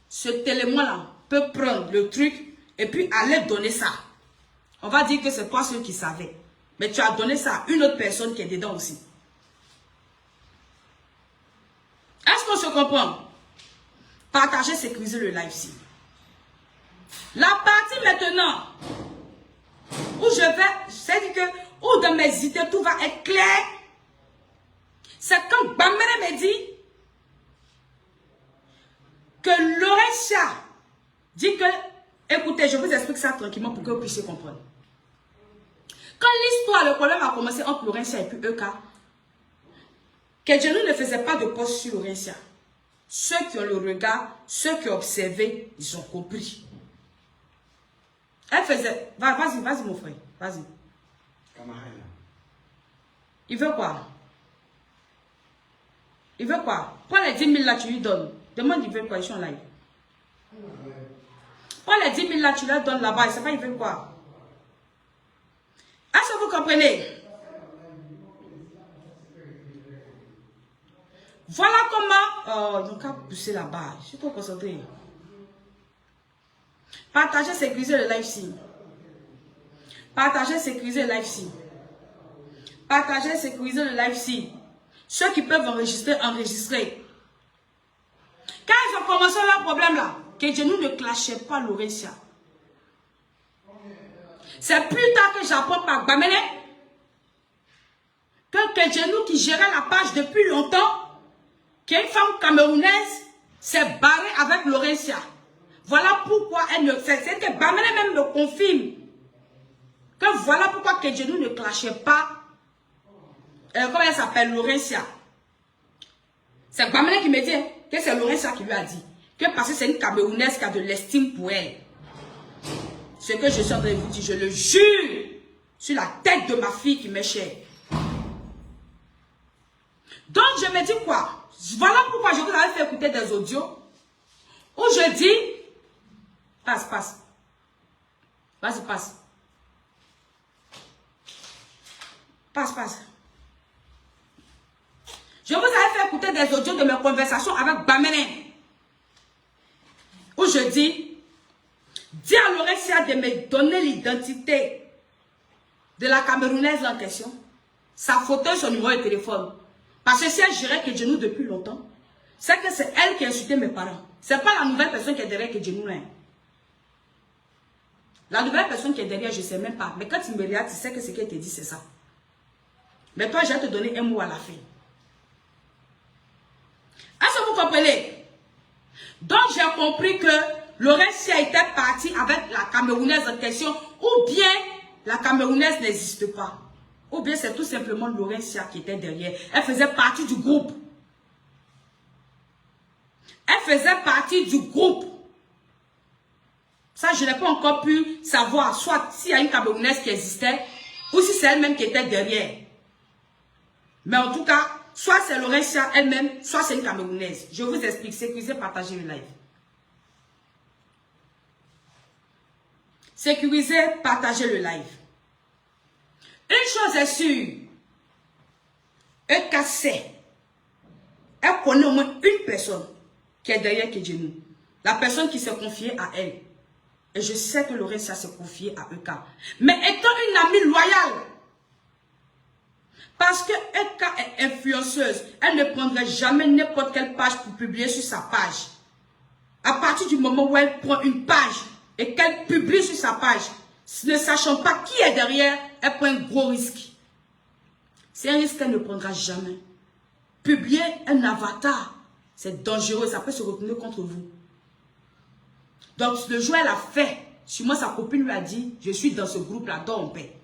Cet élément-là peut prendre le truc et puis aller donner ça. On va dire que c'est toi seul qui savais. Mais tu as donné ça à une autre personne qui est dedans aussi. Est-ce qu'on se comprend? Partagez, sécuriser le live-ci. La partie maintenant où je vais, c'est-à-dire que, où dans mes idées tout va être clair, c'est quand Bamere me dit que Laurentia dit que, écoutez, je vous explique ça tranquillement pour que vous puissiez comprendre. Quand l'histoire, le problème a commencé entre Laurentia et puis Eka, Kedjenou ne faisait pas de poste sur Laurentia. Ceux qui ont le regard, ceux qui ont observé, ils ont compris. Elle faisait... Vas-y, vas-y mon frère, vas-y. Il veut quoi? Il veut quoi? Prends les 10 000 là, tu lui donnes. Demande, il veut quoi? Ils sont en live. Prends les 10 000 là, tu leur donnes là-bas. Il ne sait pas, il veut quoi? Est-ce que vous comprenez? Voilà comment... Oh, ils ont qu'à pousser là-bas. Je suis trop concentré. Partagez, sécuriser le live-ci. Partagez, sécuriser le live-ci. Partagez, sécuriser le live-ci. Ceux qui peuvent enregistrer, enregistrer. Quand ils ont commencé leur problème là, Kedjenou ne clashait pas Laurentia. C'est plus tard que j'apprends par Bamene que Kedjenou qui gérait la page depuis longtemps, qu'une femme camerounaise s'est barrée avec Laurentia. Voilà pourquoi elle ne... C'est que Bamene même me confirme que voilà pourquoi Kedjenou ne clashait pas. Comment elle s'appelle? Laurentia. C'est Bamene qui me dit que c'est Laurentia qui lui a dit. Que parce que c'est une Camerounaise qui a de l'estime pour elle. Ce que je suis en train de vous dire, je le jure sur la tête de ma fille qui m'est chère. Donc je me dis quoi? Voilà pourquoi je vous avais fait écouter des audios où je dis, passe, passe. Vas-y, passe. Passe, passe. Je vous avais fait écouter des audios de mes conversations avec Bamene. Où je dis à Laurentia de me donner l'identité de la Camerounaise en question, sa photo et son numéro de téléphone. Parce que si elle gérait Kedjenou depuis longtemps, c'est que c'est elle qui a insulté mes parents. Ce n'est pas la nouvelle personne qui est derrière Kedjenou. La nouvelle personne qui est derrière, je ne sais même pas. Mais quand tu me regardes, tu sais que ce qu'elle te dit, c'est ça. Mais toi, je vais te donner un mot à la fin. Est-ce que vous comprenez? Donc, j'ai compris que Laurentia était partie avec la Camerounaise en question, ou bien la Camerounaise n'existe pas. Ou bien c'est tout simplement Laurentia qui était derrière. Elle faisait partie du groupe. Elle faisait partie du groupe. Ça, je n'ai pas encore pu savoir, soit s'il y a une Camerounaise qui existait, ou si c'est elle-même qui était derrière. Mais en tout cas, soit c'est Laurentia elle-même, soit c'est une Camerounaise. Je vous explique, sécurisez, partagez le live. Sécurisez, partagez le live. Une chose est sûre, EK sait. Elle connaît au moins une personne qui est derrière Kedjenou. La personne qui s'est confiée à elle. Et je sais que Laurentia s'est confiée à EK. Mais étant une amie loyale, parce que EK est influenceuse, elle ne prendrait jamais n'importe quelle page pour publier sur sa page. À partir du moment où elle prend une page et qu'elle publie sur sa page, ne sachant pas qui est derrière, elle prend un gros risque. C'est un risque qu'elle ne prendra jamais. Publier un avatar, c'est dangereux, ça peut se retourner contre vous. Donc le jour elle a fait, sur moi sa copine lui a dit, je suis dans ce groupe-là, dors en paix.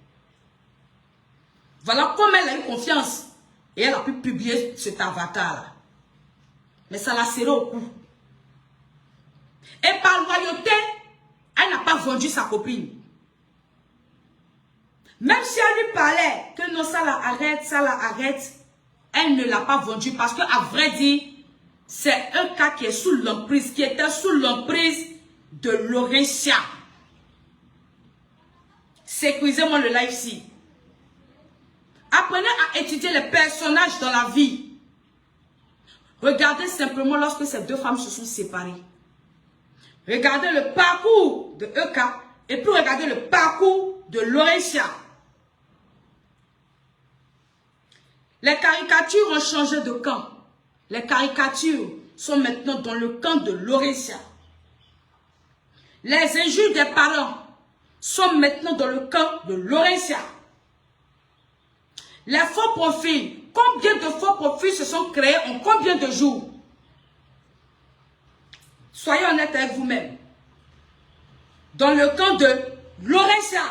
Voilà comment elle a eu confiance. Et elle a pu publier cet avatar-là. Mais ça l'a serré au cou. Et par loyauté, elle n'a pas vendu sa copine. Même si elle lui parlait que non, ça la arrête, elle ne l'a pas vendu parce qu'à vrai dire, c'est un cas qui est sous l'emprise, qui était sous l'emprise de Laurentia. Sécurisez-moi le live ici. Apprenez à étudier les personnages dans la vie. Regardez simplement lorsque ces deux femmes se sont séparées. Regardez le parcours de EK et puis regardez le parcours de Laurentia. Les caricatures ont changé de camp. Les caricatures sont maintenant dans le camp de Laurentia. Les injures des parents sont maintenant dans le camp de Laurentia. Les faux profils, combien de faux profils se sont créés en combien de jours? Soyez honnête avec vous-même. Dans le camp de Laurentia.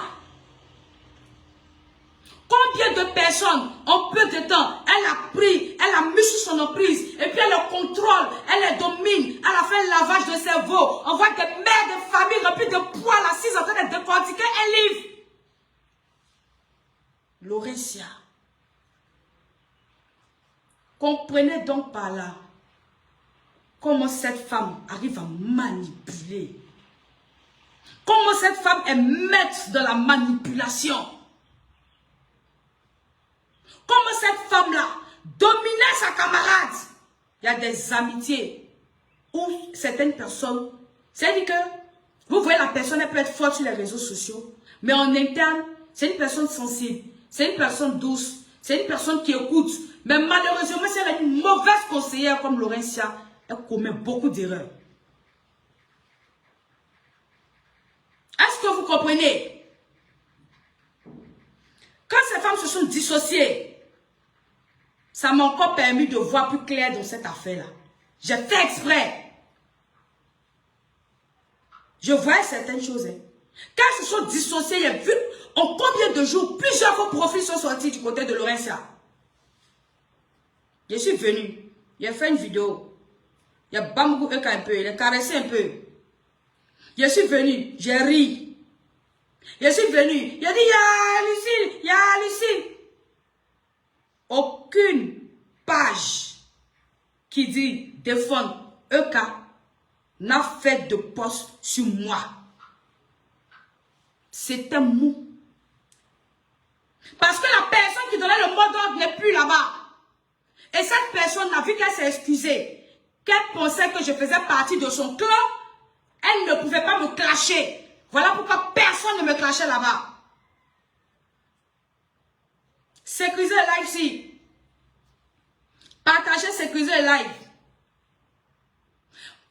Combien de personnes, en peu de temps, elle a mis sous son emprise, et puis elle le contrôle, elle les domine, elle a fait un lavage de cerveau, on voit des mères de famille remplies de poils assises en train de décortiquer un livre. Laurentia. Comprenez donc par là comment cette femme arrive à manipuler. Comment cette femme est maître de la manipulation. Comment cette femme-là dominait sa camarade. Il y a des amitiés où certaines personnes, c'est-à-dire que vous voyez la personne, elle peut être forte sur les réseaux sociaux, mais en interne, c'est une personne sensible, c'est une personne douce, c'est une personne qui écoute. Mais malheureusement, si elle a une mauvaise conseillère comme Laurentia, elle commet beaucoup d'erreurs. Est-ce que vous comprenez? Quand ces femmes se sont dissociées, ça m'a encore permis de voir plus clair dans cette affaire-là. J'ai fait exprès. Je voyais certaines choses. Quand elles se sont dissociées, il y a vu en combien de jours plusieurs faux profils sont sortis du côté de Laurentia. Je suis venu, j'ai fait une vidéo. Il y a Bamou Eka un peu, il a caressé un peu. Je suis venu, j'ai ri. Je suis venu, il a dit, il y a Lucille. Aucune page qui dit défendre EK n'a fait de post sur moi. C'était mou. Parce que la personne qui donnait le mot d'ordre n'est plus là-bas. Et cette personne a vu qu'elle s'est excusée, qu'elle pensait que je faisais partie de son clan, elle ne pouvait pas me clasher. Voilà pourquoi personne ne me clashait là-bas. Sécuriser le live ici. Partagez, sécuriser le live.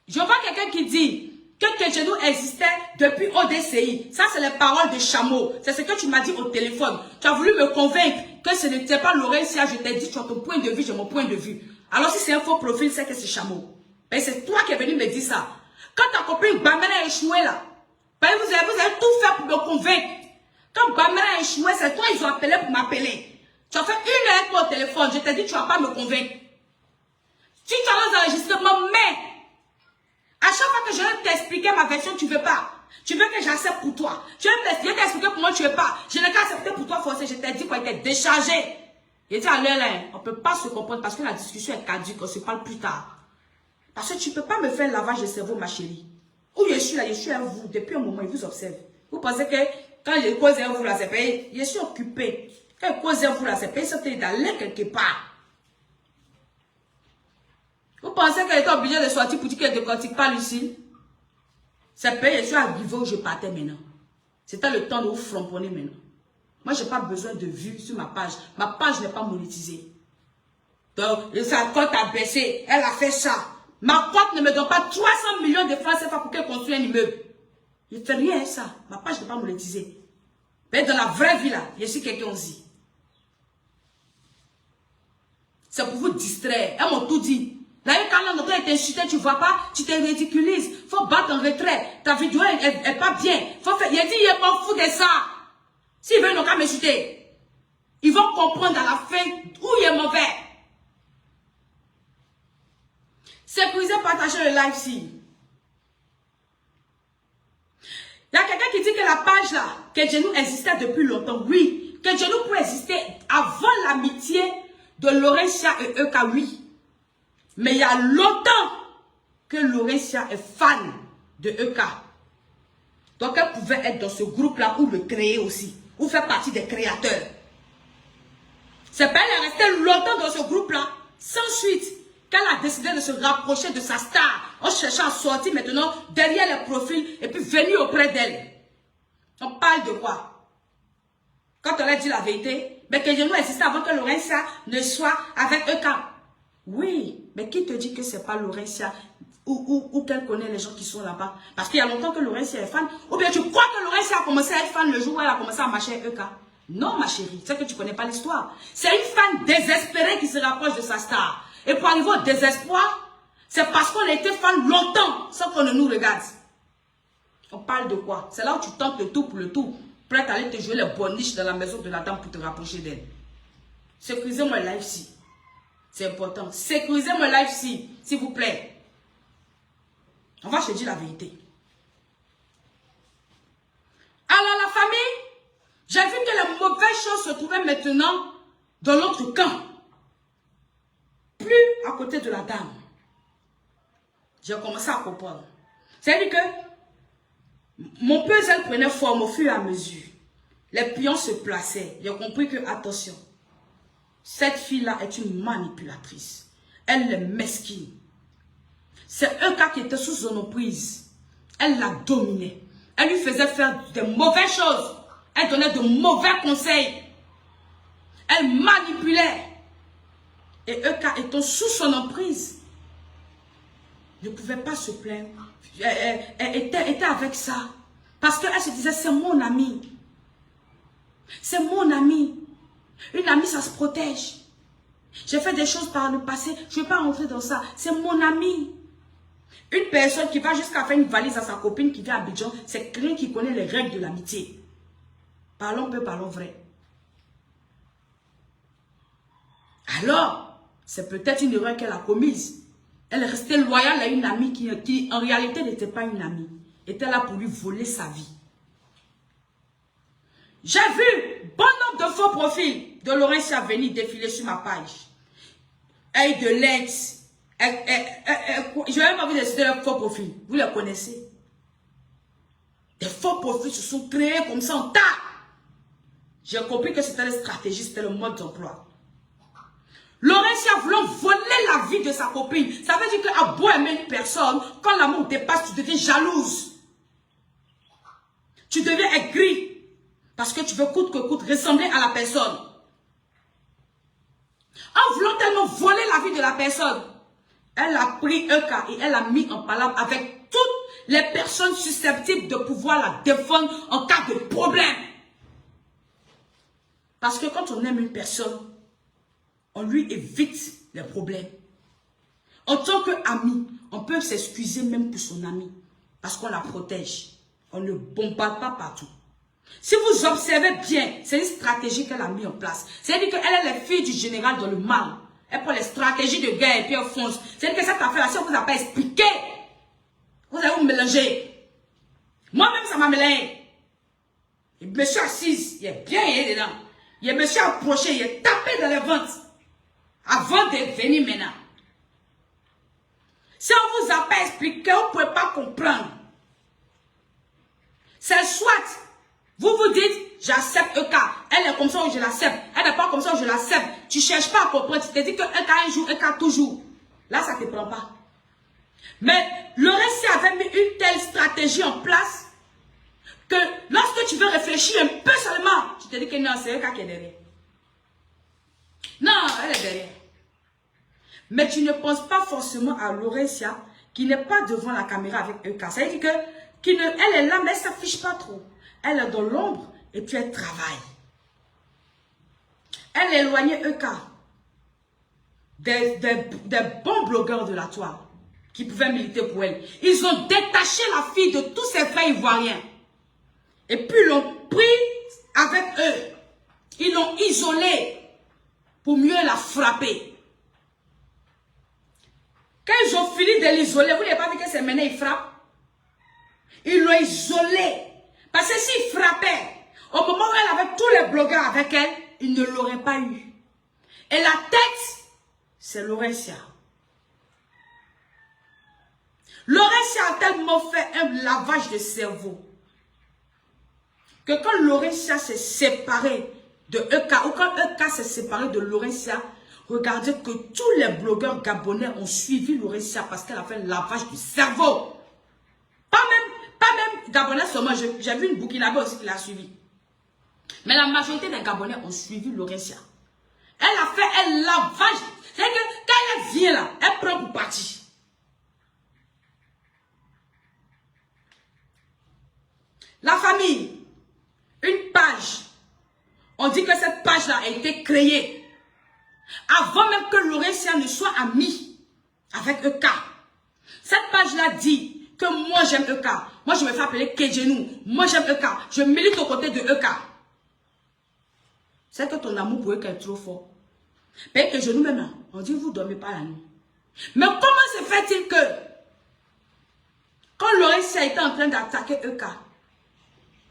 Je vois quelqu'un qui dit que Kedjenou existait depuis ODCI. Ça, c'est les paroles de Chameau. C'est ce que tu m'as dit au téléphone. Tu as voulu me convaincre que ce n'était pas Laurentia. Je t'ai dit, tu as ton point de vue, j'ai mon point de vue. Alors, si c'est un faux profil, c'est que c'est Chameau. Mais c'est toi qui es venu me dire ça. Quand ta copine Bamena a échoué là, vous avez tout fait pour me convaincre. Quand Bamena a échoué, c'est toi ils ont appelé pour m'appeler. Tu as fait une heure avec moi au téléphone. Je t'ai dit, tu ne vas pas me convaincre. Si tu as les enregistrements, mais à chaque fois que je vais t'expliquer ma version, tu ne veux pas. Tu veux que j'accepte pour toi. Tu veux t'expliquer pour moi, tu ne veux pas. Je n'ai qu'à accepter pour toi forcé. Je t'ai dit qu'on était déchargé. J'ai dit à l'heure, on ne peut pas se comprendre parce que la discussion est caduque. On se parle plus tard. Parce que tu ne peux pas me faire lavage de cerveau, ma chérie. Où je suis là, je suis à vous. Depuis un moment, il vous observe. Vous pensez que quand je cause à vous là, c'est payé. Je suis occupé. Quand je cause à vous là, c'est payé. C'est d'aller quelque part. Vous pensez qu'elle était obligée de sortir pour dire qu'elle ne décortique pas Lucille? C'est payé, je suis arrivé où je partais maintenant. C'était le temps de vous framponner maintenant. Moi, je n'ai pas besoin de vues sur ma page. Ma page n'est pas monétisée. Donc, sa cote a baissé. Elle a fait ça. Ma cote ne me donne pas 300 millions de francs CFA pour qu'elle construise un immeuble. Je ne fais rien à ça. Ma page n'est pas monétisée. Mais dans la vraie vie, là, je suis quelqu'un aussi. C'est pour vous distraire. Elles m'ont tout dit. D'ailleurs, quand l'autre est insulté, tu ne vois pas, tu te ridiculises. Il faut battre en retrait. Ta vidéo n'est pas bien. Faut faire. Il a dit, il m'en fout de ça. S'ils veulent, ils n'ont qu'à m'insulter. Ils vont comprendre à la fin où il est mauvais. Sécurisez, partagez le live ici. Il y a quelqu'un qui dit que la page là, que Genou existait depuis longtemps. Oui, que Genou peut exister avant l'amitié de Laurentia et Euka, oui. Mais il y a longtemps que Laurentia est fan de Euka. Donc elle pouvait être dans ce groupe-là ou le créer aussi. Ou faire partie des créateurs. C'est pas elle est restée longtemps dans ce groupe-là, sans suite, qu'elle a décidé de se rapprocher de sa star, en cherchant à sortir maintenant derrière les profils et puis venir auprès d'elle. On parle de quoi? Quand on a dit la vérité, mais que Genou existait avant que Laurentia ne soit avec Euka. Oui, mais qui te dit que c'est pas Laurentia ou qu'elle connaît les gens qui sont là-bas? Parce qu'il y a longtemps que Laurentia est fan. Ou bien tu crois que Laurentia a commencé à être fan le jour où elle a commencé à marcher avec Euka? Non, ma chérie, c'est que tu connais pas l'histoire. C'est une fan désespérée qui se rapproche de sa star. Et pour arriver au désespoir, c'est parce qu'on a été fan longtemps sans qu'on ne nous regarde. On parle de quoi? C'est là où tu tentes le tout pour le tout. Prête à aller te jouer les boniches dans la maison de la dame pour te rapprocher d'elle. Sécurisez mon live ici. C'est important. Sécurisez mon live ici, s'il vous plaît. On va se dire la vérité. Alors la famille, j'ai vu que les mauvaises choses se trouvaient maintenant dans l'autre camp. Plus à côté de la dame. J'ai commencé à comprendre. C'est-à-dire que mon puzzle prenait forme au fur et à mesure. Les pions se plaçaient. J'ai compris que, attention, cette fille-là est une manipulatrice. Elle est mesquine. C'est un cas qui était sous son emprise. Elle la dominait. Elle lui faisait faire de mauvaises choses. Elle donnait de mauvais conseils. Elle manipulait. Et Euka étant sous son emprise, ne pouvait pas se plaindre. Elle était avec ça. Parce qu'elle se disait, c'est mon ami. C'est mon ami. Une amie, ça se protège. J'ai fait des choses par le passé. Je ne vais pas rentrer dans ça. C'est mon ami. Une personne qui va jusqu'à faire une valise à sa copine qui vient à Abidjan, c'est quelqu'un qui connaît les règles de l'amitié. Parlons peu, parlons vrai. Alors, c'est peut-être une erreur qu'elle a commise. Elle est restée loyale à une amie qui en réalité n'était pas une amie. Était là pour lui voler sa vie. J'ai vu bon nombre de faux profils de Laurentia venir défiler sur ma page. Elle de l'ex. Je n'ai même pas vu de citer leurs faux profils. Vous les connaissez. Des faux profils se sont créés comme ça en tas. J'ai compris que c'était la stratégie, c'était le mode d'emploi. Laurentia voulant voler la vie de sa copine. Ça veut dire qu'à beau aimer une personne, quand l'amour dépasse, tu deviens jalouse. Tu deviens aigri. Parce que tu veux coûte que coûte ressembler à la personne. En voulant tellement voler la vie de la personne, elle a pris un cas et elle a mis en palabre avec toutes les personnes susceptibles de pouvoir la défendre en cas de problème. Parce que quand on aime une personne, on lui évite les problèmes. En tant qu'ami, on peut s'excuser même pour son ami. Parce qu'on la protège. On ne bombarde pas partout. Si vous observez bien, c'est une stratégie qu'elle a mis en place. C'est-à-dire qu'elle est la fille du général dans le mal. Elle prend les stratégies de guerre et puis elle fonce. C'est-à-dire que cette affaire-là, si on ne vous a pas expliqué, vous allez vous mélanger. Moi-même, ça m'a mélangé. Et monsieur assise, il est bien dedans. Il est monsieur approché, il est tapé dans les ventes. Avant de venir maintenant. Si on ne vous a pas expliqué, on ne peut pas comprendre. C'est soit, vous vous dites, j'accepte Euka. Elle est comme ça ou je l'accepte. Elle n'est pas comme ça ou je l'accepte. Tu ne cherches pas à comprendre. Tu te dis que Euka un jour, Euka toujours. là, ça ne te prend pas. Mais Laurentia avait mis une telle stratégie en place que lorsque tu veux réfléchir un peu seulement, tu te dis que non, c'est Euka qui est derrière. Non, elle est derrière. Mais tu ne penses pas forcément à Laurentia qui n'est pas devant la caméra avec Euka. Ça veut dire que elle est là, mais elle ne s'affiche pas trop. Elle est dans l'ombre et puis elle travaille. Elle a éloigné Euka des bons blogueurs de la toile qui pouvaient militer pour elle. Ils ont détaché la fille de tous ces frères ivoiriens. Et puis l'ont pris avec eux. Ils l'ont isolée pour mieux la frapper. Quand ils ont fini de l'isoler, vous n'avez pas vu que c'est maintenant ils frappent? Ils l'ont isolée. Parce que s'ils frappaient, au moment où elle avait tous les blogueurs avec elle, ils ne l'auraient pas eu. Et la tête, c'est Laurentia. Laurentia a tellement fait un lavage de cerveau que quand Laurentia s'est séparée de Euka, ou quand Euka s'est séparée de Laurentia, regardez que tous les blogueurs gabonais ont suivi Laurentia parce qu'elle a fait un lavage du cerveau. Pas même gabonais seulement, j'ai vu une Burkinabé aussi qui l'a suivi. Mais la majorité des Gabonais ont suivi Laurentia. Elle a fait un lavage. C'est que quand elle vient là, elle prend pour partir. La famille, une page. On dit que cette page-là a été créée avant même que Laurentia ne soit amie avec Euka. Cette page-là dit que moi j'aime Euka. Moi je me fais appeler Kedjenou. Moi j'aime Euka. Je milite aux côtés de Euka. C'est que ton amour pour Euka est trop fort. Mais que nous même, on dit vous ne dormez pas la nuit. Mais comment se fait-il que quand Laurentia était en train d'attaquer Euka,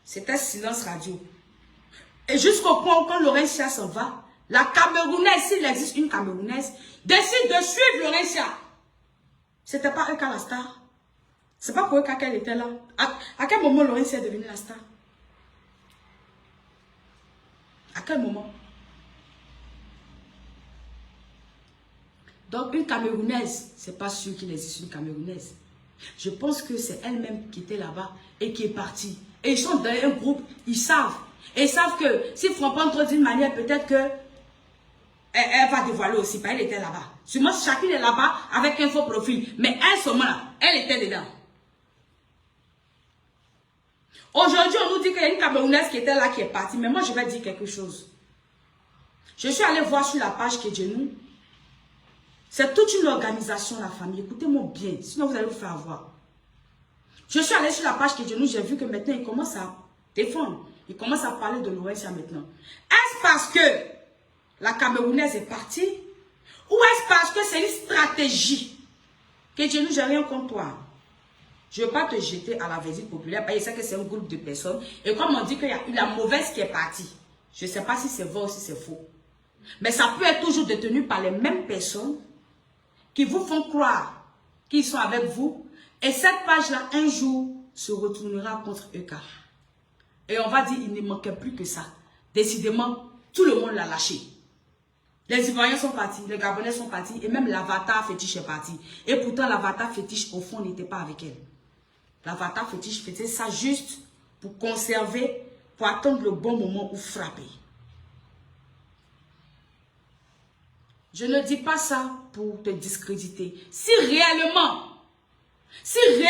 c'était silence radio. Et jusqu'au point où quand Laurentia s'en va, la Camerounaise, s'il existe une Camerounaise, décide de suivre Laurentia. C'était pas Euka la star. C'est pas pour Euka qu'elle était là. À quel moment Laurentia est devenue la star? À quel moment? Donc une Camerounaise, c'est pas sûr qu'il existe une Camerounaise. Je pense que c'est elle-même qui était là-bas et qui est partie. Et ils sont dans un groupe, ils savent. Et ils savent que s'ils ne font pas trop d'une manière, peut-être que elle va dévoiler aussi. Elle était là-bas. Sûrement, chacune est là-bas avec un faux profil. Mais elle, seulement là, elle était dedans. Aujourd'hui, on nous dit qu'il y a une Camerounaise qui était là, qui est partie. Mais moi, je vais dire quelque chose. Je suis allée voir sur la page Kedjenou. C'est toute une organisation, la famille. Écoutez-moi bien, sinon vous allez vous faire avoir. Je suis allée sur la page Kedjenou, j'ai vu que maintenant, il commence à défendre. Il commence à parler de Laurentia maintenant. Est-ce parce que la Camerounaise est partie? Ou est-ce parce que c'est une stratégie? Kedjenou, j'ai rien contre toi. Je ne veux pas te jeter à la visite populaire parce que je sais que c'est un groupe de personnes. Et comme on dit qu'il y a eu la mauvaise qui est partie, je ne sais pas si c'est vrai ou si c'est faux. Mais ça peut être toujours détenu par les mêmes personnes qui vous font croire qu'ils sont avec vous. Et cette page-là, un jour, se retournera contre Euka. Et on va dire, il ne manquait plus que ça. Décidément, tout le monde l'a lâché. Les Ivoiriens sont partis, les Gabonais sont partis, et même l'avatar fétiche est parti. Et pourtant, l'avatar fétiche, au fond, n'était pas avec elle. L'avatar fétiche faisait ça juste pour conserver, pour attendre le bon moment où frapper. Je ne dis pas ça pour te discréditer. Si réellement, tu es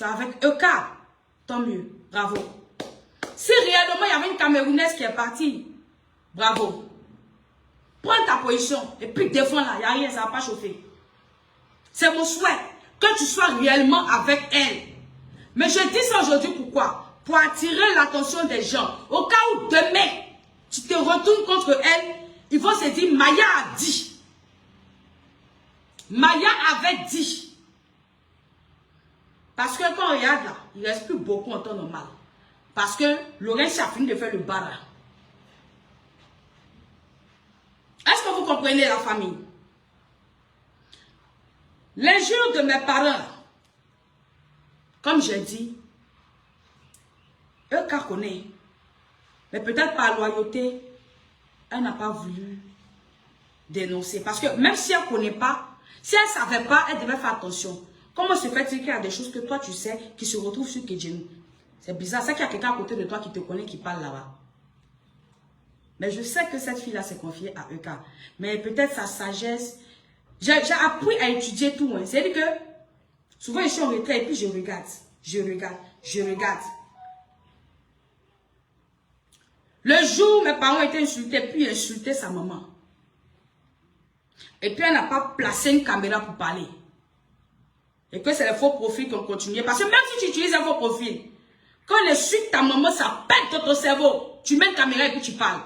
avec Euka, tant mieux, bravo. Si réellement il y avait une Camerounaise qui est partie, bravo. Prends ta position et puis défends-la, il n'y a rien, ça ne va pas chauffer. C'est mon souhait que tu sois réellement avec elle. Mais je dis ça aujourd'hui pourquoi? Pour attirer l'attention des gens. Au cas où demain, tu te retournes contre elle, ils vont se dire, Maya a dit. Maya avait dit. Parce que quand on regarde là, il ne reste plus beaucoup en temps normal. Parce que Laurentia a fini de faire le bara. Est-ce que vous comprenez la famille? L'injure de mes parents, comme j'ai dit, Euka connaît. Mais peut-être par loyauté, elle n'a pas voulu dénoncer. Parce que même si elle ne connaît pas, si elle ne savait pas, elle devait faire attention. Comment se fait-il qu'il y a des choses que toi tu sais qui se retrouvent sur Kedjenou? C'est bizarre. C'est qu'il y a quelqu'un à côté de toi qui te connaît, qui parle là-bas. Mais je sais que cette fille-là s'est confiée à EK. Mais peut-être sa sagesse. J'ai appris à étudier tout. Hein. C'est-à-dire que souvent je suis en retrait et puis je regarde. Je regarde. Je regarde. Le jour où mes parents étaient insultés, puis insulté sa maman. Et puis elle n'a pas placé une caméra pour parler. Et que c'est les faux profils qui ont continué. Parce que même si tu utilises un faux profil, quand on insulte ta maman, ça pète ton cerveau. Tu mets une caméra et puis tu parles.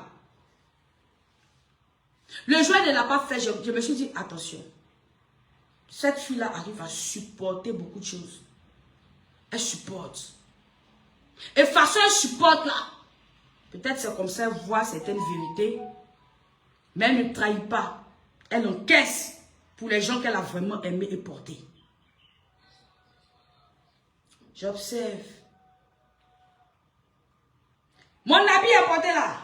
Le jour où elle ne l'a pas fait, je me suis dit, attention. Cette fille-là arrive à supporter beaucoup de choses. Elle supporte. Et façon elle supporte là. Peut-être c'est comme ça, elle voit certaines vérités. Mais elle ne trahit pas. Elle encaisse pour les gens qu'elle a vraiment aimé et porté. J'observe. Mon habit est porté là.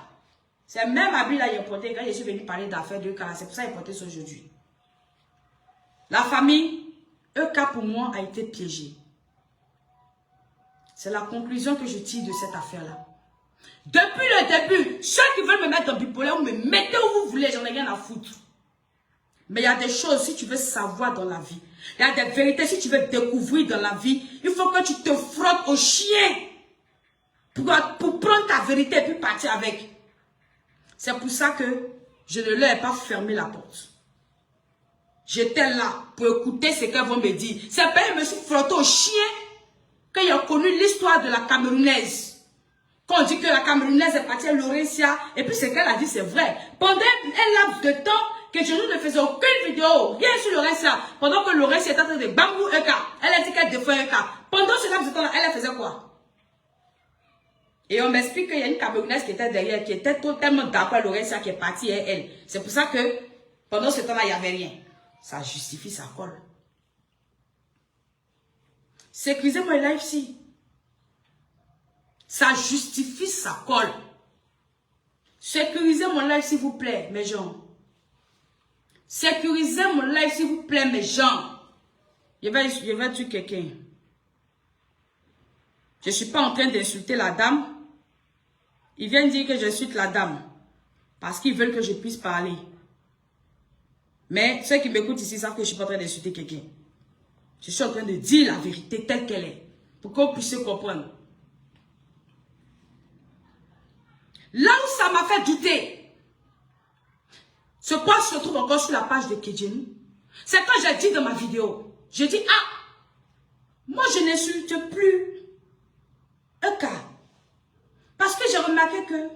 C'est le même habit là qu'il est porté quand je suis venu parler d'affaires de cas. C'est pour ça qu'il est porté ça aujourd'hui. La famille, EK pour moi a été piégée. C'est la conclusion que je tire de cette affaire-là. Depuis le début, ceux qui veulent me mettre en bipolaire, vous me mettez où vous voulez, j'en ai rien à foutre. Mais il y a des choses, si tu veux savoir dans la vie, il y a des vérités, si tu veux découvrir dans la vie, il faut que tu te frottes au chien pour prendre ta vérité et puis partir avec. C'est pour ça que je ne leur ai pas fermé la porte. J'étais là pour écouter ce qu'elles vont me dire. C'est parce que je me suis frotté au chien que j'ai connu l'histoire de la Camerounaise. Quand on dit que la Camerounaise est partie à Laurentia, et puis ce qu'elle a dit, c'est vrai. Pendant un laps de temps, que je ne faisais aucune vidéo, rien sur Laurentia, pendant que Laurentia était en train de bambou EK, elle a dit qu'elle défend EK. Pendant ce laps de temps-là, elle faisait quoi? Et on m'explique qu'il y a une Camerounaise qui était derrière, qui était totalement d'accord avec Laurentia, qui est partie à elle. C'est pour ça que pendant ce temps-là, il n'y avait rien. Ça justifie, ça colle. Sécurisez mon live si. Ça justifie, ça colle. Sécurisez mon live s'il vous plaît, mes gens. Sécurisez mon live s'il vous plaît, mes gens. Je vais tuer quelqu'un. Je ne suis pas en train d'insulter la dame. Ils viennent dire que j'insulte la dame. Parce qu'ils veulent que je puisse parler. Mais ceux qui m'écoutent ici savent que je ne suis pas en train d'insulter quelqu'un. Je suis en train de dire la vérité telle qu'elle est. Pour qu'on puisse comprendre. Là où ça m'a fait douter, ce post se trouve encore sur la page de Kedjenou. C'est quand j'ai dit dans ma vidéo, j'ai dit, ah, moi je n'insulte plus EK. Parce que j'ai remarqué que,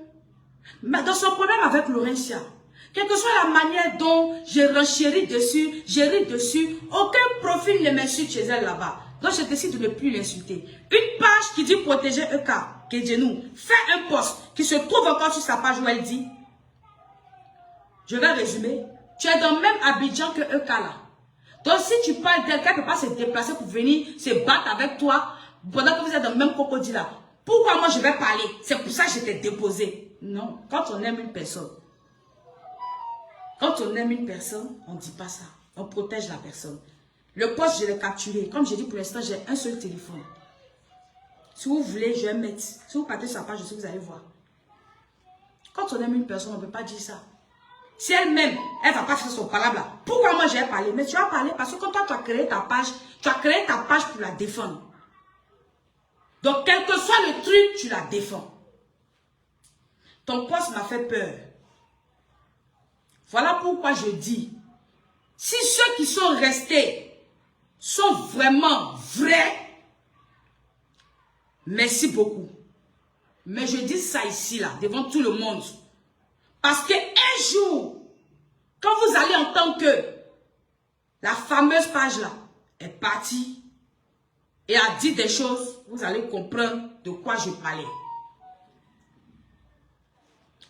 dans son problème avec Laurentia, quelle que soit la manière dont j'ai renchéri dessus, j'ai ri dessus, aucun profil ne m'insulte chez elle là-bas. Donc je décide de ne plus l'insulter. Une page qui dit protéger EK, Kedjenou, fait un post qui se trouve encore sur sa page où elle dit, je vais résumer, tu es dans le même Abidjan que EK là. Donc si tu parles d'elle, qu'elle ne peut pas se déplacer pour venir se battre avec toi pendant que vous êtes dans le même crocodile là. Pourquoi moi je vais parler? C'est pour ça que je t'ai déposé. Non, quand on aime une personne, on ne dit pas ça. On protège la personne. Le poste, je l'ai capturé. Comme j'ai dit pour l'instant, j'ai un seul téléphone. Si vous voulez, je vais mettre. Si vous partez sur la page, je sais que vous allez voir. Quand on aime une personne, on ne peut pas dire ça. Si elle-même, elle ne va pas faire son palabre là. Pourquoi moi je vais parler? Mais tu vas parler parce que quand toi, tu as créé ta page pour la défendre. Donc, quel que soit le truc, tu la défends. Ton poste m'a fait peur. Voilà pourquoi je dis, si ceux qui sont restés sont vraiment vrais, merci beaucoup. Mais je dis ça ici, là, devant tout le monde. Parce qu'un jour, quand vous allez entendre que la fameuse page là est partie et a dit des choses, vous allez comprendre de quoi je parlais.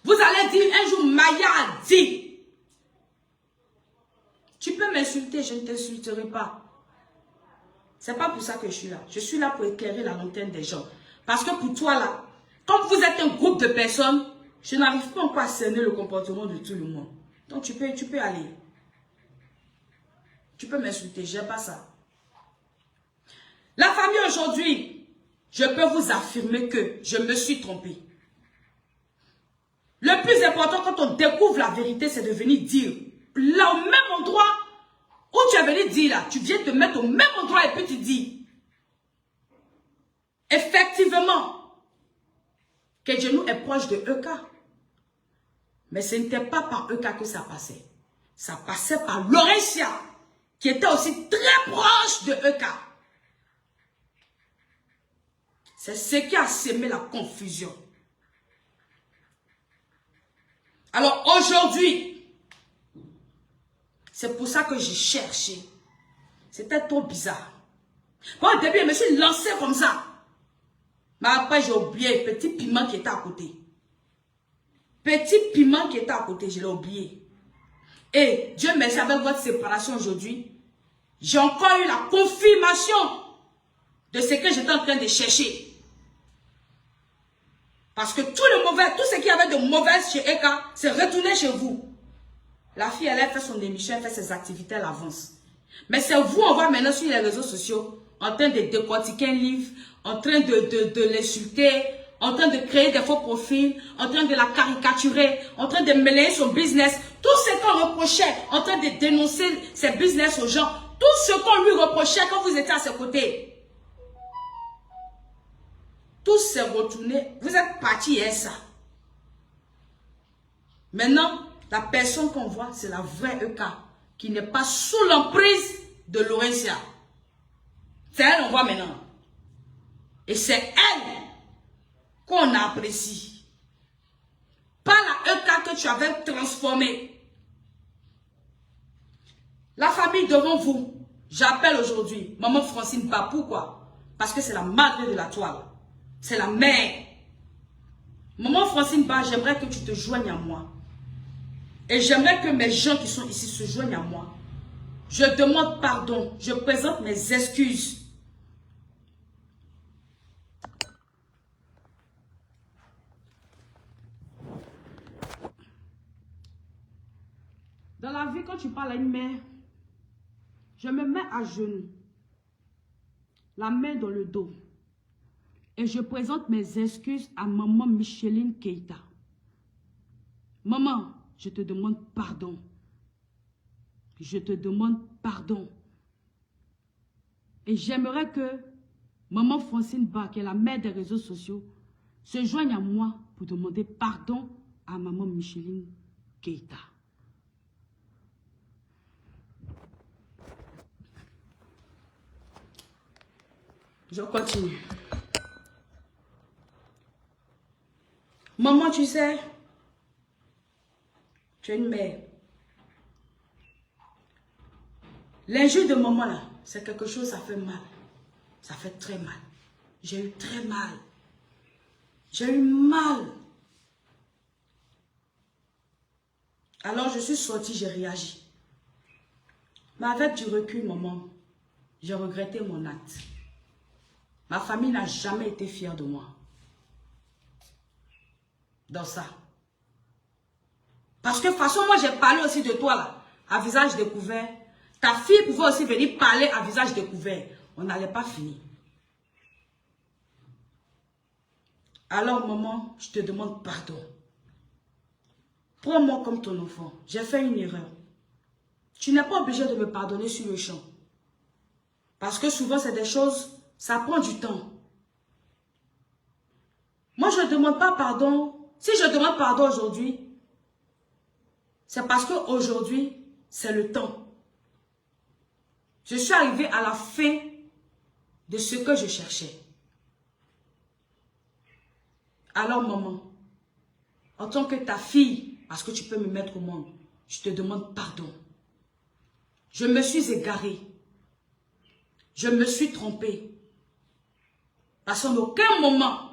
Vous allez dire un jour, Maya a dit. Tu peux m'insulter, je ne t'insulterai pas. C'est pas pour ça que je suis là. Je suis là pour éclairer la lanterne des gens. Parce que pour toi là, quand vous êtes un groupe de personnes, je n'arrive pas encore à cerner le comportement de tout le monde. Donc tu peux aller. Tu peux m'insulter, j'aime pas ça. La famille aujourd'hui, je peux vous affirmer que je me suis trompée. Le plus important quand on découvre la vérité, c'est de venir dire. Là, au même endroit où tu es venu dire là, tu viens te mettre au même endroit et puis tu dis. Effectivement, Kedjenou est proche de Euka. Mais ce n'était pas par Euka que ça passait. Ça passait par Laurentia, qui était aussi très proche de Euka. C'est ce qui a sémé la confusion. Alors aujourd'hui, c'est pour ça que j'ai cherché. C'était trop bizarre. Bon, au début, je me suis lancé comme ça. Mais après, j'ai oublié le petit piment qui était à côté. Petit piment qui était à côté, je l'ai oublié. Et Dieu merci, avec votre séparation aujourd'hui, j'ai encore eu la confirmation de ce que j'étais en train de chercher. Parce que tout ce qu'il y avait de mauvais chez Eka, c'est retourné chez vous. La fille, elle a fait son émission, elle fait ses activités, elle avance. Mais c'est vous, on voit maintenant sur les réseaux sociaux, en train de décortiquer un livre, en train de l'insulter, en train de créer des faux profils, en train de la caricaturer, en train de mêler son business. Tout ce qu'on reprochait, en train de dénoncer ses business aux gens, tout ce qu'on lui reprochait quand vous étiez à ses côtés. Tout s'est retourné. Vous êtes parti et ça. Maintenant, la personne qu'on voit, c'est la vraie Euka, qui n'est pas sous l'emprise de Laurentia. C'est elle, on voit maintenant. Et c'est elle qu'on apprécie. Pas la Euka que tu avais transformée. La famille devant vous, j'appelle aujourd'hui Maman Francine Ba. Pourquoi? Parce que c'est la madre de la toile. C'est la mère. Maman Francine Ba, j'aimerais que tu te joignes à moi. Et j'aimerais que mes gens qui sont ici se joignent à moi. Je demande pardon. Je présente mes excuses. Dans la vie, quand tu parles à une mère, je me mets à genoux, la main dans le dos, et je présente mes excuses à maman Micheline Keita. Maman, je te demande pardon. Je te demande pardon. Et j'aimerais que maman Francine Ba, qui est la mère des réseaux sociaux, se joigne à moi pour demander pardon à maman Micheline Keita. Je continue. Maman, tu sais, tu es une mère. L'injure de maman là, c'est quelque chose, ça fait mal. Ça fait très mal. J'ai eu très mal. J'ai eu mal. Alors je suis sortie, j'ai réagi. Mais avec du recul, maman, j'ai regretté mon acte. Ma famille n'a jamais été fière de moi. Dans ça. Parce que de toute façon, moi j'ai parlé aussi de toi là, à visage découvert. Ta fille pouvait aussi venir parler à visage découvert. On n'allait pas finir. Alors maman, je te demande pardon. Prends-moi comme ton enfant. J'ai fait une erreur. Tu n'es pas obligé de me pardonner sur le champ. Parce que souvent c'est des choses, ça prend du temps. Moi je ne demande pas pardon. Si je demande pardon aujourd'hui, c'est parce qu'aujourd'hui, c'est le temps. Je suis arrivée à la fin de ce que je cherchais. Alors maman, en tant que ta fille, parce que tu peux me mettre au monde, je te demande pardon. Je me suis égarée. Je me suis trompée. Parce qu'en aucun moment,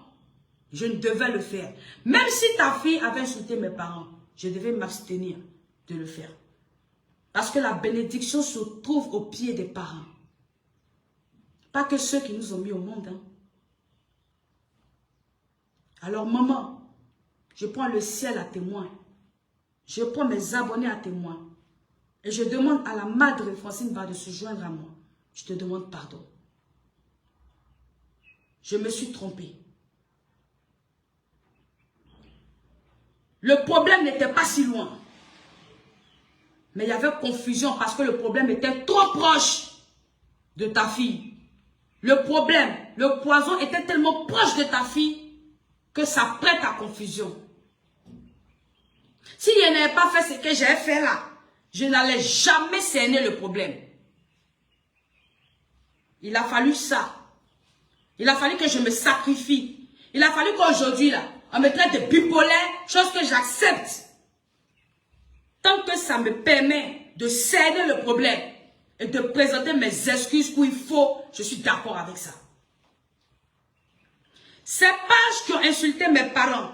je ne devais le faire. Même si ta fille avait insulté mes parents, je devais m'abstenir de le faire. Parce que la bénédiction se trouve au pied des parents. Pas que ceux qui nous ont mis au monde. Hein. Alors maman, je prends le ciel à témoin. Je prends mes abonnés à témoin. Et je demande à la madre Francine Ba de se joindre à moi. Je te demande pardon. Je me suis trompée. Le problème n'était pas si loin. Mais il y avait confusion parce que le problème était trop proche de ta fille. Le problème, le poison était tellement proche de ta fille que ça prête à confusion. Si je n'avais pas fait ce que j'ai fait là, je n'allais jamais cerner le problème. Il a fallu ça. Il a fallu que je me sacrifie. Il a fallu qu'aujourd'hui là, on me traite de bipolaire, chose que j'accepte. Tant que ça me permet de cerner le problème et de présenter mes excuses où il faut, je suis d'accord avec ça. Ces pages qui ont insulté mes parents,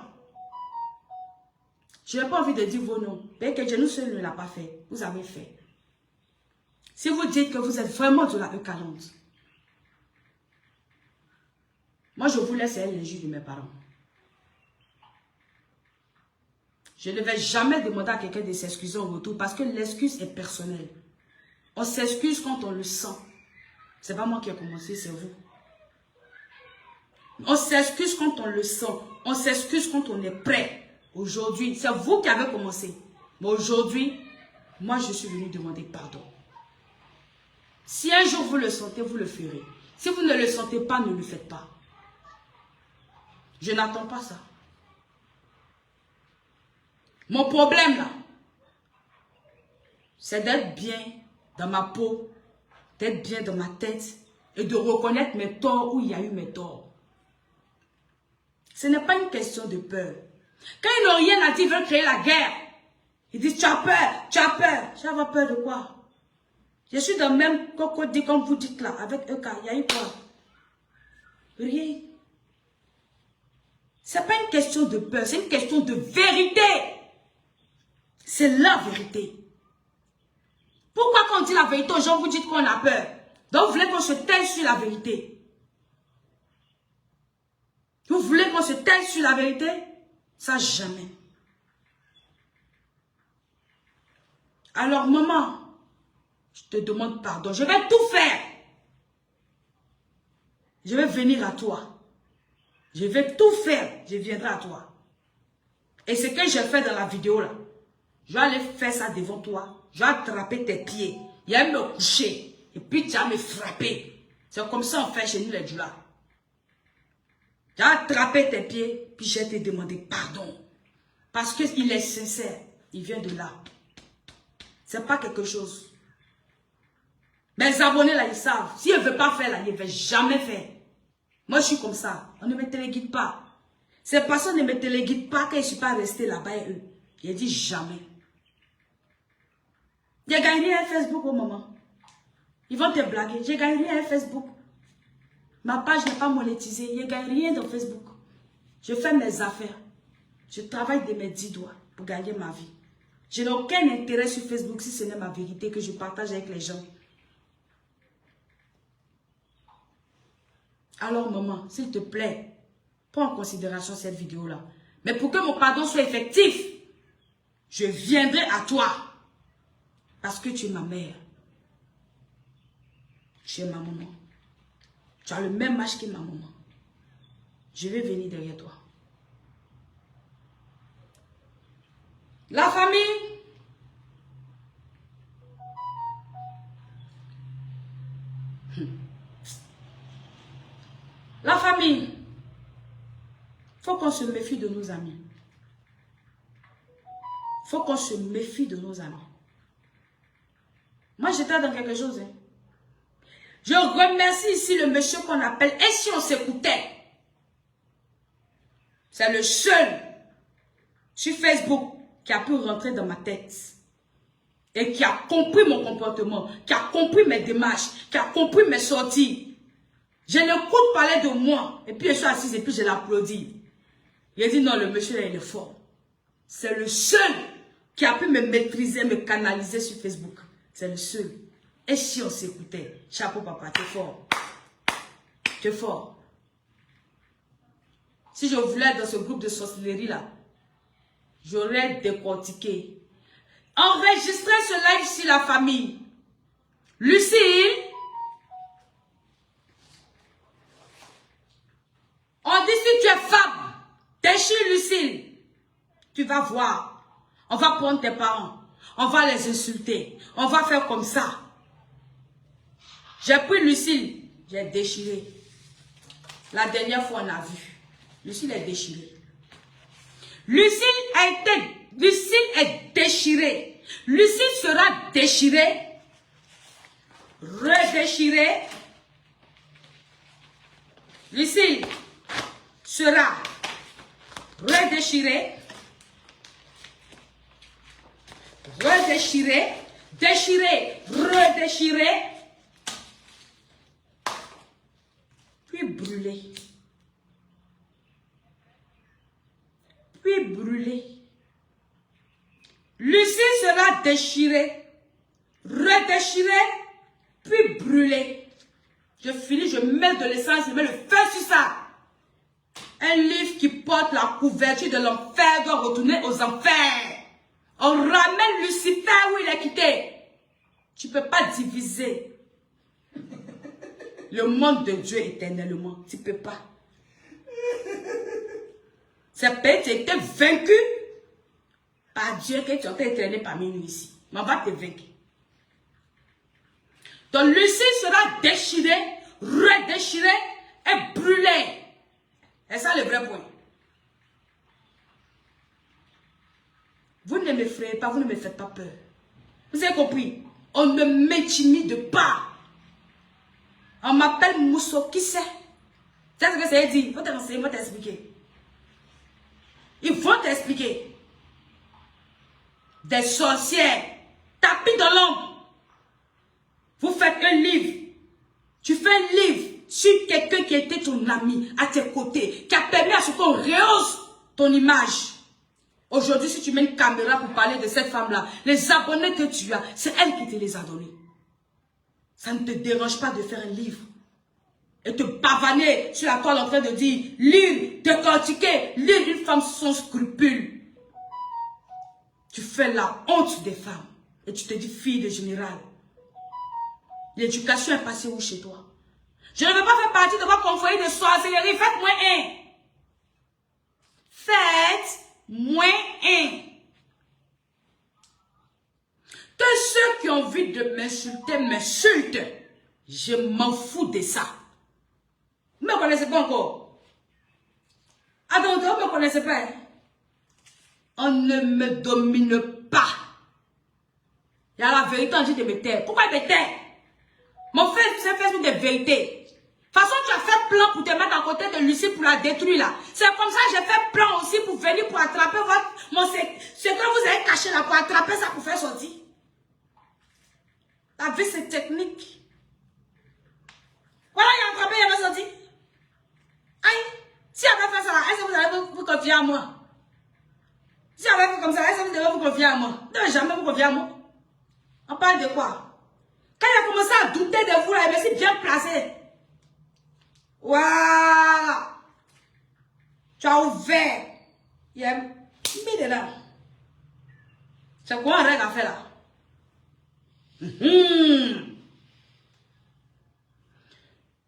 je n'ai pas envie de dire vos noms. Mais que Dieu nous seul ne l'a pas fait. Vous avez fait. Si vous dites que vous êtes vraiment de la E40, moi je vous laisse l'injure de mes parents. Je ne vais jamais demander à quelqu'un de s'excuser en retour parce que l'excuse est personnelle. On s'excuse quand on le sent. Ce n'est pas moi qui ai commencé, c'est vous. On s'excuse quand on le sent. On s'excuse quand on est prêt. Aujourd'hui, c'est vous qui avez commencé. Mais aujourd'hui, moi je suis venu demander pardon. Si un jour vous le sentez, vous le ferez. Si vous ne le sentez pas, ne le faites pas. Je n'attends pas ça. Mon problème là, c'est d'être bien dans ma peau, d'être bien dans ma tête et de reconnaître mes torts où il y a eu mes torts. Ce n'est pas une question de peur. Quand ils n'ont rien à dire, ils veulent créer la guerre. Ils disent, tu as peur, tu as peur. Tu as peur de quoi? Je suis dans le même cocody comme vous dites là, avec EK. Il y a eu quoi? Rien. Ce n'est pas une question de peur, c'est une question de vérité. C'est la vérité. Pourquoi quand on dit la vérité aux gens, vous dites qu'on a peur? Donc vous voulez qu'on se taise sur la vérité? Vous voulez qu'on se taise sur la vérité? Ça, jamais. Alors, maman, je te demande pardon. Je vais tout faire. Je vais venir à toi. Je vais tout faire. Je viendrai à toi. Et ce que j'ai fait dans la vidéo là, je vais aller faire ça devant toi. Je vais attraper tes pieds. Il va me coucher. Et puis tu vas me frapper. C'est comme ça on fait chez nous les Djoula. J'ai attrapé tes pieds, puis je vais te demander pardon. Parce qu'il est sincère. Il vient de là. Ce n'est pas quelque chose. Mes abonnés là, ils savent. S'ils ne veulent pas faire là, ils ne veulent jamais faire. Moi, je suis comme ça. On ne me téléguide pas. Ces personnes ne me téléguident pas quand je ne suis pas resté là-bas et eux. J'ai dit jamais. J'ai gagné un Facebook au moment. Ils vont te blaguer. J'ai gagné un Facebook. Ma page n'est pas monétisée. Je ne gagne rien dans Facebook. Je fais mes affaires. Je travaille de mes 10 doigts pour gagner ma vie. Je n'ai aucun intérêt sur Facebook si ce n'est ma vérité que je partage avec les gens. Alors maman, s'il te plaît, prends en considération cette vidéo-là. Mais pour que mon pardon soit effectif, je viendrai à toi. Parce que tu es ma mère. Tu es ma maman. Tu as le même âge que ma maman. Je vais venir derrière toi. La famille. La famille. Il faut qu'on se méfie de nos amis. Il faut qu'on se méfie de nos amis. Moi, j'étais dans quelque chose. Hein. Je remercie ici le monsieur qu'on appelle. Et si on s'écoutait? C'est le seul sur Facebook qui a pu rentrer dans ma tête. Et qui a compris mon comportement. Qui a compris mes démarches. Qui a compris mes sorties. Je l'écoute parler de moi. Et puis je suis assise et puis je l'applaudis. Il a dit non, le monsieur là, il est fort. C'est le seul qui a pu me maîtriser, me canaliser sur Facebook. C'est le seul. Et si on s'écoutait? Chapeau papa, tu es fort. Tu es fort. Si je voulais être dans ce groupe de sorcellerie là, j'aurais décortiqué Enregistrez ce live sur la famille. Lucille, on dit si tu es femme, déchire Lucille. Tu vas voir. On va prendre tes parents. On va les insulter. On va faire comme ça. J'ai pris Lucille. J'ai déchiré. La dernière fois, on a vu. Lucille est déchirée. Lucille est déchirée. Lucille sera déchirée. Redéchirée. Lucille sera redéchirée. Redéchirée. Déchirée. Redéchirée. Puis brûlée. Puis brûlée. Lucille sera déchirée, redéchirée, puis brûlée. Je finis, je mets de l'essence, je mets le feu sur ça. Un livre qui porte la couverture de l'enfer doit retourner aux enfers. On ramène Lucifer où il est quitté. Tu ne peux pas diviser le monde de Dieu éternellement. Tu ne peux pas. C'est parce que tu as été vaincu par Dieu que tu as été éternel parmi nous ici. Mais on va te vaincre. Donc Lucie sera déchirée, redéchirée et brûlée. C'est ça le vrai point. Vous ne m'effrayez pas, vous ne me faites pas peur. Vous avez compris? On ne m'intimide pas. On m'appelle Mousso, qui c'est? C'est ce que ça veut dire. Il faut t'enseigner, il faut t'expliquer. Ils vont t'expliquer. Des sorcières, tapis dans l'ombre. Vous faites un livre. Tu fais un livre sur quelqu'un qui était ton ami à tes côtés, qui a permis à ce qu'on rehausse ton image. Aujourd'hui, si tu mets une caméra pour parler de cette femme-là, les abonnés que tu as, c'est elle qui te les a donnés. Ça ne te dérange pas de faire un livre et te pavaner sur la toile en train de dire, lire, décortiquer, lire une femme sans scrupules. Tu fais la honte des femmes et tu te dis fille de général. L'éducation est passée où chez toi? Je ne veux pas faire partie de vos confrères de sorcellerie. Faites-moi un. Faites-moi un. Que ceux qui ont envie de m'insulter m'insultent. Je m'en fous de ça. Vous ne me connaissez pas encore. Attends, vous ne me connaissez pas. Hein? On ne me domine pas. Il y a la vérité en dit de me taire. Pourquoi me taire? Mon frère, c'est fait des vérités. De toute façon, tu as fait plan pour te mettre à côté de Lucie pour la détruire là. C'est comme ça que j'ai fait plan aussi pour venir pour attraper ce que vous avez caché là, pour attraper ça pour faire sortir. La vie, c'est technique. Voilà, il y a attrapé, il y a sorti. Aïe, si j'avais fait ça là, est-ce que vous allez vous confier à moi? Si j'avais fait comme ça, est-ce que vous devez vous confier à moi? Ne devez jamais vous confier à moi. On parle de quoi? Quand il a commencé à douter de vous là, il me suis bien placé. Voilà. Tu as ouvert. Il a mis dedans. C'est quoi un règle à faire là?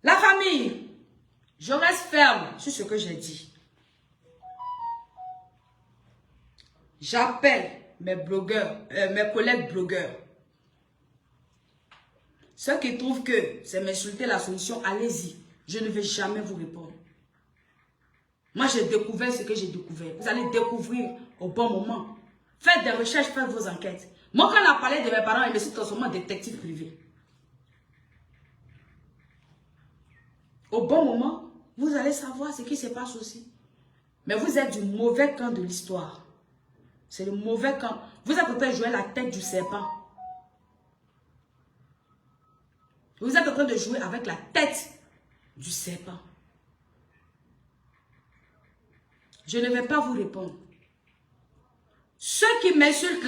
La famille, je reste ferme sur ce que j'ai dit. J'appelle mes blogueurs, mes collègues blogueurs. Ceux qui trouvent que c'est m'insulter la solution, allez-y. Je ne vais jamais vous répondre. Moi, j'ai découvert ce que j'ai découvert. Vous allez découvrir au bon moment. Faites des recherches, faites vos enquêtes. Moi, quand on a parlé de mes parents, je me suis transformé en détective privé. Au bon moment, vous allez savoir ce qui se passe aussi. Mais vous êtes du mauvais camp de l'histoire. C'est le mauvais camp. Vous êtes peut-être jouer la tête du serpent. Vous êtes en train de jouer avec la tête du serpent. Je ne vais pas vous répondre. Ceux qui m'insultent